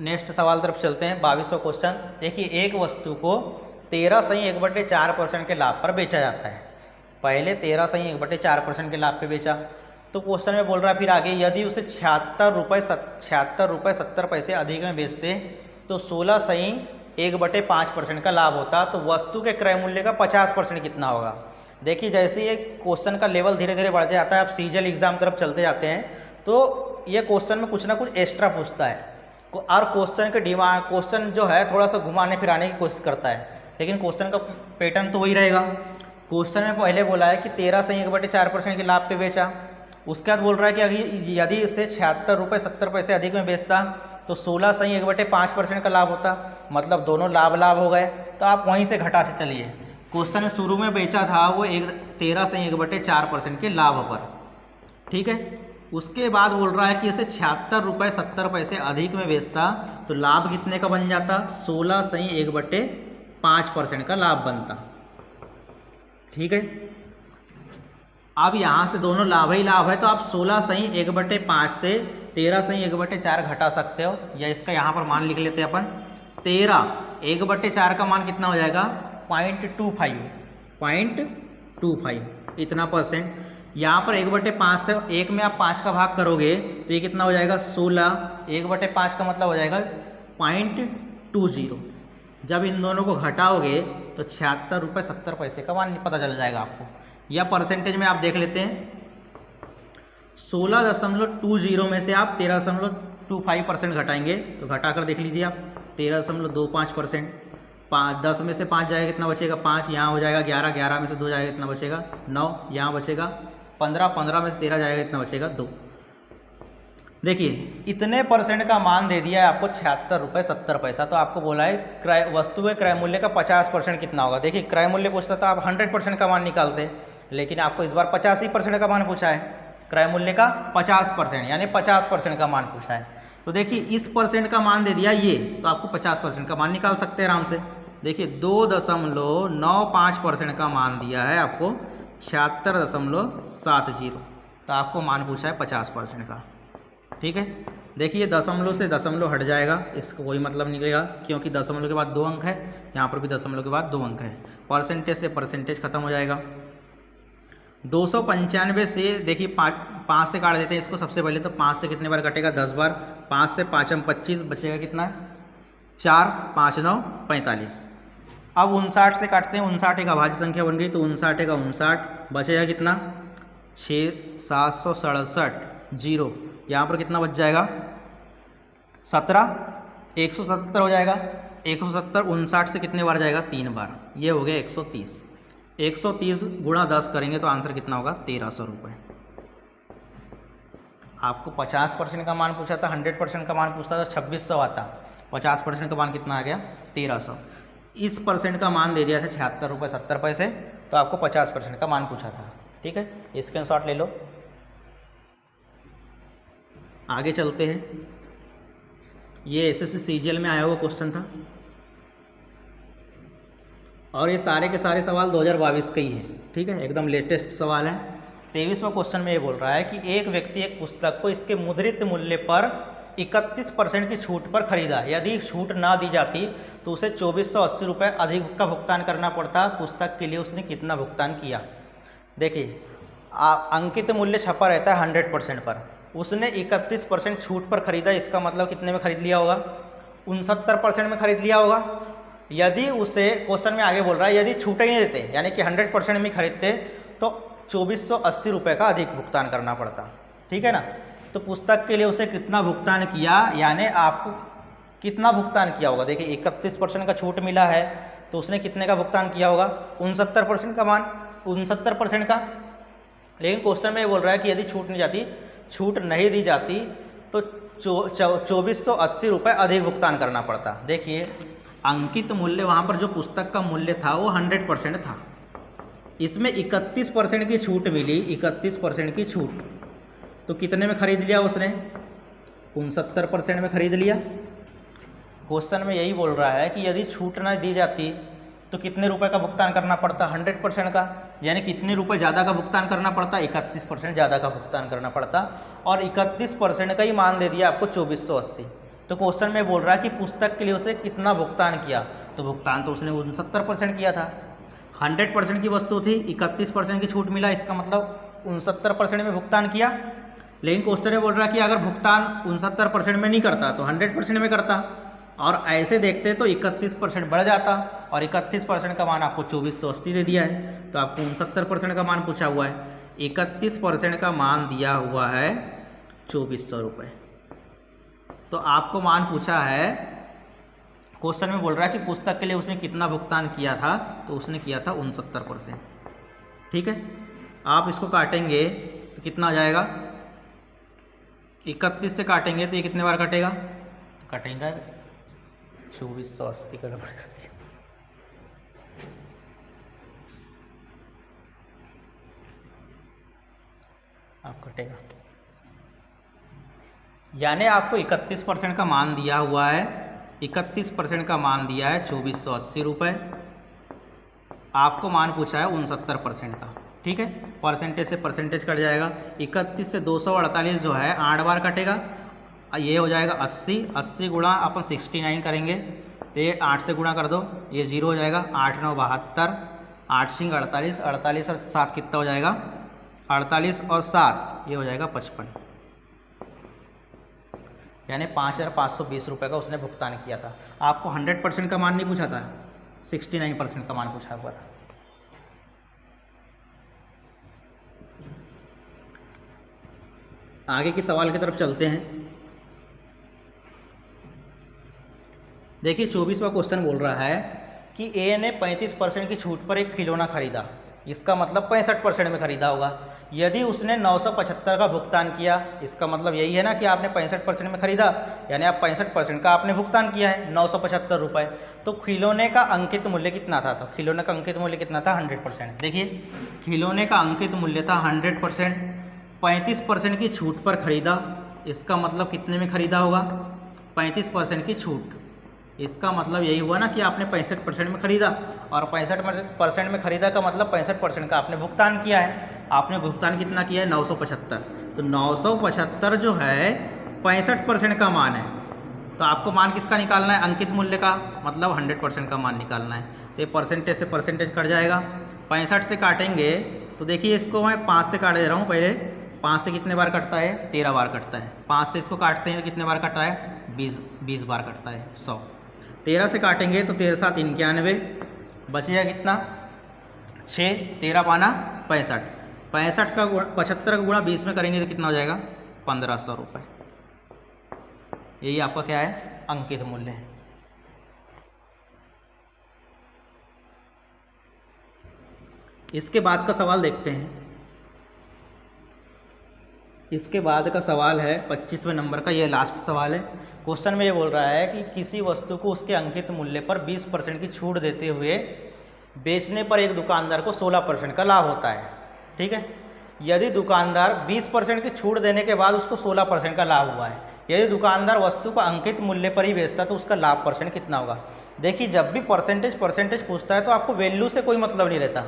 नेक्स्ट सवाल तरफ चलते हैं। 22वां क्वेश्चन देखिए, एक वस्तु को 13.1/4% के लाभ पर बेचा जाता है। पहले 13.1/4% के लाभ पे बेचा, तो क्वेश्चन में बोल रहा है फिर आगे, यदि उसे 76 रुपये 70 पैसे अधिक में बेचते तो 16.1/5% का लाभ होता, तो वस्तु के क्रय मूल्य का 50% कितना होगा? देखिए जैसे ये क्वेश्चन का लेवल धीरे धीरे बढ़ जाता है, आप सीजीएल एग्जाम तरफ चलते जाते हैं तो ये क्वेश्चन में कुछ ना कुछ एक्स्ट्रा पूछता है, और क्वेश्चन के डिमांड क्वेश्चन जो है थोड़ा सा घुमाने फिराने की कोशिश करता है, लेकिन क्वेश्चन का पैटर्न तो वही रहेगा। क्वेश्चन में पहले बोला है कि 13.1/4% के लाभ पे बेचा, उसके बाद बोल रहा है कि यदि इसे 76 रुपये 70 पैसे अधिक में बेचता तो 16.1/5% का लाभ होता, मतलब दोनों लाभ लाभ हो गए। तो आप वहीं से घटा से चलिए, क्वेश्चन में शुरू में बेचा था वो 13.1/4% के लाभ पर, ठीक है। उसके बाद बोल रहा है कि इसे 76 रुपये 70 पैसे अधिक में बेचता तो लाभ कितने का बन जाता? 16.1/5% का लाभ बनता, ठीक है। अब यहाँ से दोनों लाभ ही लाभ है, तो आप 16.1/5 से 13.1/4 घटा सकते हो, या इसका यहाँ पर मान लिख लेते हैं अपन। 13.1/4 का मान कितना हो जाएगा? 0.25 इतना परसेंट। यहाँ पर 1/5 से 1 में आप 5 का भाग करोगे तो ये कितना हो जाएगा? 16। 1/5 का मतलब हो जाएगा 0.20। जब इन दोनों को घटाओगे तो 76 रुपये 70 पैसे का मान पता चल जाएगा आपको, या परसेंटेज में आप देख लेते हैं। 16.20 में से आप 13.25% घटाएंगे तो घटा कर देख लीजिए आप, 13.25%। 10 में से 5 जाएगा कितना बचेगा? 5। यहाँ हो जाएगा 11। 11 में से 2 जाएगा कितना बचेगा? 9। यहाँ बचेगा 15। 15 में से 13 जाएगा कितना बचेगा? 2। देखिए इतने परसेंट का मान दे दिया है आपको 76 रुपये 70 पैसा। तो आपको बोला है क्रय वस्तु के क्रय मूल्य का 50% कितना होगा। देखिए क्रय मूल्य पूछता तो आप 100% का मान निकालते, लेकिन आपको इस बार 85% का मान पूछा है। क्रय मूल्य का 50% यानी 50% का मान पूछा है। तो देखिए इस परसेंट का मान दे दिया ये, तो आपको 50% का मान निकाल सकते हैं आराम से। देखिए 2.95% का मान दिया है आपको 76.70, तो आपको मान पूछा है 50% का, ठीक है। देखिए दशमलव से दशमलव हट जाएगा, इसका कोई मतलब निकलेगा, क्योंकि दशमलव के बाद 2 अंक है, यहाँ पर भी दशमलव के बाद 2 अंक है। परसेंटेज से परसेंटेज खत्म हो जाएगा। 295 से देखिए 5 से काट देते हैं इसको सबसे पहले। तो 5 से कितने बार कटेगा? 10 बार। 5 से 5 25, बचेगा कितना? 4। 5 9 45। अब 59 से काटते हैं, 59 एक अभाज्य संख्या बन गई, तो 59 का 59 बचेगा कितना 767 जीरो, यहाँ पर कितना बच जाएगा 17, 177 हो जाएगा। 170 59 से कितने बार जाएगा 3 बार, ये हो गया 130। 130 गुणा 10 करेंगे तो आंसर कितना होगा 1300 रुपये। आपको 50% का मान पूछा था, 100% का मान पूछता तो 2600 आता, 50% का मान कितना आ गया 1300। इस परसेंट का मान दे दिया था 76 रुपये 70 पैसे, तो आपको 50% का मान पूछा था। ठीक है, स्क्रीनशॉट ले लो। आगे चलते हैं, ये एसएससी सीजीएल में आया हुआ क्वेश्चन था और ये सारे के सारे सवाल 2022 के ही हैं। ठीक है, एकदम लेटेस्ट सवाल है। 23वां क्वेश्चन में ये बोल रहा है कि एक व्यक्ति एक पुस्तक को इसके मुद्रित मूल्य पर 31% की छूट पर खरीदा। यदि छूट ना दी जाती तो उसे 2480 रुपये अधिक का भुगतान करना पड़ता। पुस्तक के लिए उसने कितना भुगतान किया? देखिए, अंकित मूल्य छपा रहता है 100% पर, उसने 31% छूट पर खरीदा, इसका मतलब कितने में खरीद लिया होगा 69% में खरीद लिया होगा। यदि उसे क्वेश्चन में आगे बोल रहा है यदि छूट ही नहीं देते यानी कि 100% में खरीदते तो 2480 रुपये का अधिक भुगतान करना पड़ता। ठीक है ना, तो पुस्तक के लिए उसे कितना भुगतान किया, यानी आपको कितना भुगतान किया होगा। देखिए 31% का छूट मिला है तो उसने कितने का भुगतान किया होगा 69% का मान, 69% का। लेकिन क्वेश्चन में ये बोल रहा है कि यदि छूट नहीं दी जाती तो 2480 रुपये अधिक भुगतान करना पड़ता। देखिए अंकित मूल्य वहाँ पर जो पुस्तक का मूल्य था वो 100% था, इसमें 31% की छूट मिली, 31% की छूट, तो कितने में खरीद लिया उसने 69% में खरीद लिया। क्वेश्चन में यही बोल रहा है कि यदि छूट ना दी जाती तो कितने रुपए का भुगतान करना पड़ता 100% का, यानी कितने रुपए ज़्यादा का भुगतान करना पड़ता 31% ज़्यादा का भुगतान करना पड़ता, और 31% का ही मान दे दिया आपको 2480। तो क्वेश्चन में बोल रहा है कि पुस्तक के लिए उसे कितना भुगतान किया, तो भुगतान तो उसने 69% किया था। 100% की वस्तु थी, 31% की छूट मिला, इसका मतलब 69% में भुगतान किया। लेकिन क्वेश्चन में बोल रहा है कि अगर भुगतान 69% में नहीं करता तो 100% में करता, और ऐसे देखते तो 31% बढ़ जाता, और 31% का मान आपको 2480 दे दिया है, तो आपको 69% का मान पूछा हुआ है, 31% का मान दिया हुआ है 2400 रुपये। तो आपको मान पूछा है, क्वेश्चन में बोल रहा है कि पुस्तक के लिए उसने कितना भुगतान किया था, तो उसने किया था 69%। ठीक है, आप इसको काटेंगे तो कितना आ जाएगा 31 से काटेंगे तो ये कितने बार कटेगा, तो कटेगा 2480 का गड़बड़ कर दिया। आप कटेगा, यानी आपको 31% का मान दिया हुआ है, 31% का मान दिया है 2480 रुपये, आपको मान पूछा है 69% का। ठीक है, परसेंटेज से परसेंटेज कट जाएगा, 31 से 248 जो है 8 बार कटेगा, ये हो जाएगा 80, 80 गुणा अपन 69 करेंगे तो ये 8 से गुणा कर दो, ये 0 हो जाएगा, 8 9 72, 8 सिंग 48, 48 और 7 कितना हो जाएगा 48 और 7 ये हो जाएगा 55, यानी 5520 रुपये का उसने भुगतान किया था। आपको 100% का मान नहीं पूछा था, 69% का मान पूछा हुआ था। आगे के सवाल की तरफ चलते हैं। देखिए 24वां क्वेश्चन बोल रहा है कि ए ने 35% की छूट पर एक खिलौना खरीदा, इसका मतलब 65% में खरीदा होगा। यदि उसने 975 का भुगतान किया, इसका मतलब यही है ना कि आपने 65% में खरीदा, यानी आप 65% का आपने भुगतान किया है 975 रुपये। तो खिलौने का अंकित मूल्य कितना था, तो खिलौने का अंकित मूल्य कितना था 100%। देखिए खिलौने का अंकित मूल्य था 100%, 35% की छूट पर खरीदा, इसका मतलब कितने में खरीदा होगा 35% की छूट, इसका मतलब यही हुआ ना कि आपने 65% में खरीदा, और 65% में खरीदा का मतलब 65% का आपने भुगतान किया है। आपने भुगतान कितना किया है 975, तो 975 जो है 65% का मान है, तो आपको मान किसका निकालना है अंकित मूल्य का, मतलब 100% का मान निकालना है। तो ये परसेंटेज से परसेंटेज कट जाएगा, 65 से काटेंगे तो देखिए इसको मैं 5 से काट दे रहा हूँ। पहले 5 से कितने बार कटता है 13 बार कटता है, 5 से इसको काटते हैं तो कितने बार कटता है 20 बार कटता है 100। 13 से काटेंगे तो 13 7 91, बचेगा कितना, 6, 13 पाना 65, 65 का 75 का गुणा 20 में करेंगे तो कितना हो जाएगा, 1500 रुपये। यही आपका क्या है, अंकित मूल्य है। इसके बाद का सवाल देखते हैं। इसके बाद का सवाल है 25वें नंबर का, ये लास्ट सवाल है। क्वेश्चन में ये बोल रहा है कि किसी वस्तु को उसके अंकित मूल्य पर 20% की छूट देते हुए बेचने पर एक दुकानदार को 16% का लाभ होता है। ठीक है, यदि दुकानदार 20% की छूट देने के बाद उसको 16% का लाभ हुआ है, यदि दुकानदार वस्तु को अंकित मूल्य पर ही बेचता तो उसका लाभ परसेंट कितना होगा। देखिए, जब भी परसेंटेज पूछता है तो आपको वैल्यू से कोई मतलब नहीं रहता।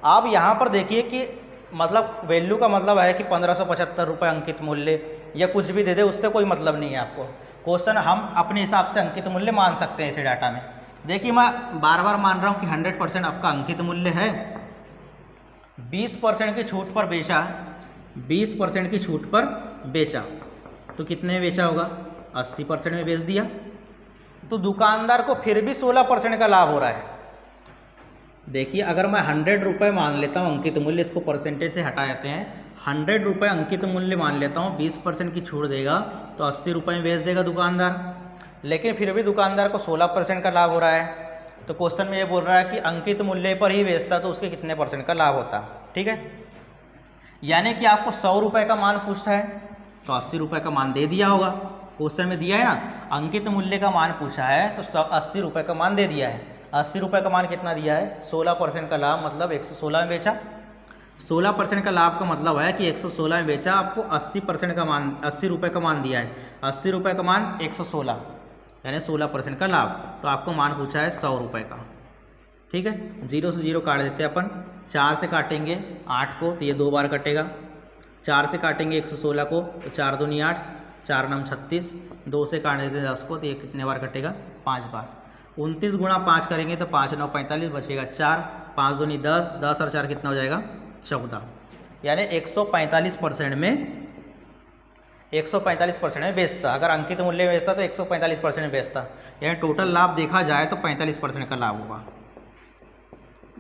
आप यहाँ पर देखिए कि मतलब वैल्यू का मतलब है कि 1575 रुपये अंकित मूल्य या कुछ भी दे दे, उससे कोई मतलब नहीं है आपको। क्वेश्चन हम अपने हिसाब से अंकित मूल्य मान सकते हैं ऐसे डाटा में। देखिए, मैं बार बार मान रहा हूँ कि 100% आपका अंकित मूल्य है। 20% की छूट पर बेचा, 20% की छूट पर बेचा तो कितने में बेचा होगा, 80% में बेच दिया, तो दुकानदार को फिर भी 16% का लाभ हो रहा है। देखिए, अगर मैं 100 रुपये मान लेता हूँ अंकित मूल्य, इसको परसेंटेज से हटा जाते हैं, 100 रुपये अंकित मूल्य मान लेता हूँ, 20% की छूट देगा तो 80 रुपये में बेच देगा दुकानदार, लेकिन फिर भी दुकानदार को 16% का लाभ हो रहा है। तो क्वेश्चन में ये बोल रहा है कि अंकित मूल्य पर ही बेचता तो उसके कितने % का लाभ होता। ठीक है, यानी कि आपको 100 रुपये का मान पूछा है तो 80 रुपये का मान दे दिया होगा। क्वेश्चन में दिया है ना, अंकित मूल्य का मान पूछा है तो 80 रुपये का मान दे दिया है। 80 रुपये का मान कितना दिया है, 16% का लाभ, मतलब 116 में बेचा। 16% का लाभ का मतलब है कि 116 में बेचा, आपको 80% का मान, 80 रुपये का मान दिया है, 80 रुपये का मान 116 यानी 16% का लाभ, तो आपको मान पूछा है 100 रुपये का। ठीक है, 0 से 0 काट देते हैं अपन, 4 से काटेंगे 8 को तो ये 2 बार कटेगा, 4 से काटेंगे 116 को तो 4 दूनी 8, 4 9 36, 2 से काट देते हैं 10 को तो ये कितने बार कटेगा, 5 बार। 29 गुणा 5 करेंगे तो 5 9 45, बचेगा 4, 5 दूनी 10, 10 और 4 कितना हो जाएगा, 14, यानी 145% में 145% में बेचता। अगर अंकित मूल्य में बेचता तो 145% में बेचता, यानी टोटल लाभ देखा जाए तो 45% का लाभ होगा।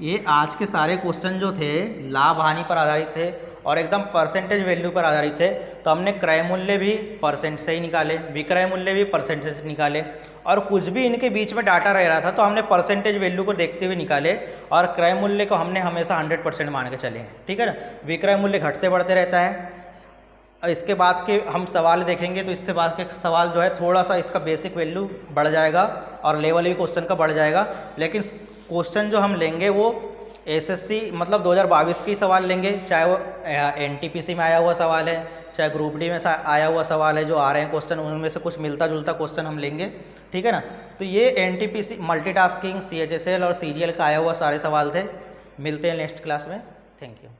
ये आज के सारे क्वेश्चन जो थे लाभ हानि पर आधारित थे और एकदम परसेंटेज वैल्यू पर आधारित थे। तो हमने क्रय मूल्य भी परसेंट से ही निकाले, विक्रय मूल्य भी परसेंटेज से निकाले, और कुछ भी इनके बीच में डाटा रह रहा था तो हमने परसेंटेज वैल्यू को देखते हुए निकाले, और क्रय मूल्य को हमने हमेशा 100% मान के चले हैं। ठीक है ना, विक्रय मूल्य घटते बढ़ते रहता है। इसके बाद के हम सवाल देखेंगे तो इससे बाद के सवाल जो है थोड़ा सा इसका बेसिक वैल्यू बढ़ जाएगा और लेवल भी क्वेश्चन का बढ़ जाएगा, लेकिन क्वेश्चन जो हम लेंगे वो एसएससी मतलब 2022 की सवाल लेंगे, चाहे वो एनटीपीसी में आया हुआ सवाल है, चाहे ग्रुप डी में आया हुआ सवाल है, जो आ रहे हैं क्वेश्चन उनमें से कुछ मिलता जुलता क्वेश्चन हम लेंगे। ठीक है ना, तो ये एनटीपीसी, मल्टीटास्किंग, सीएचएसएल और सीजीएल का आया हुआ सारे सवाल थे। मिलते हैं नेक्स्ट क्लास में। Thank you.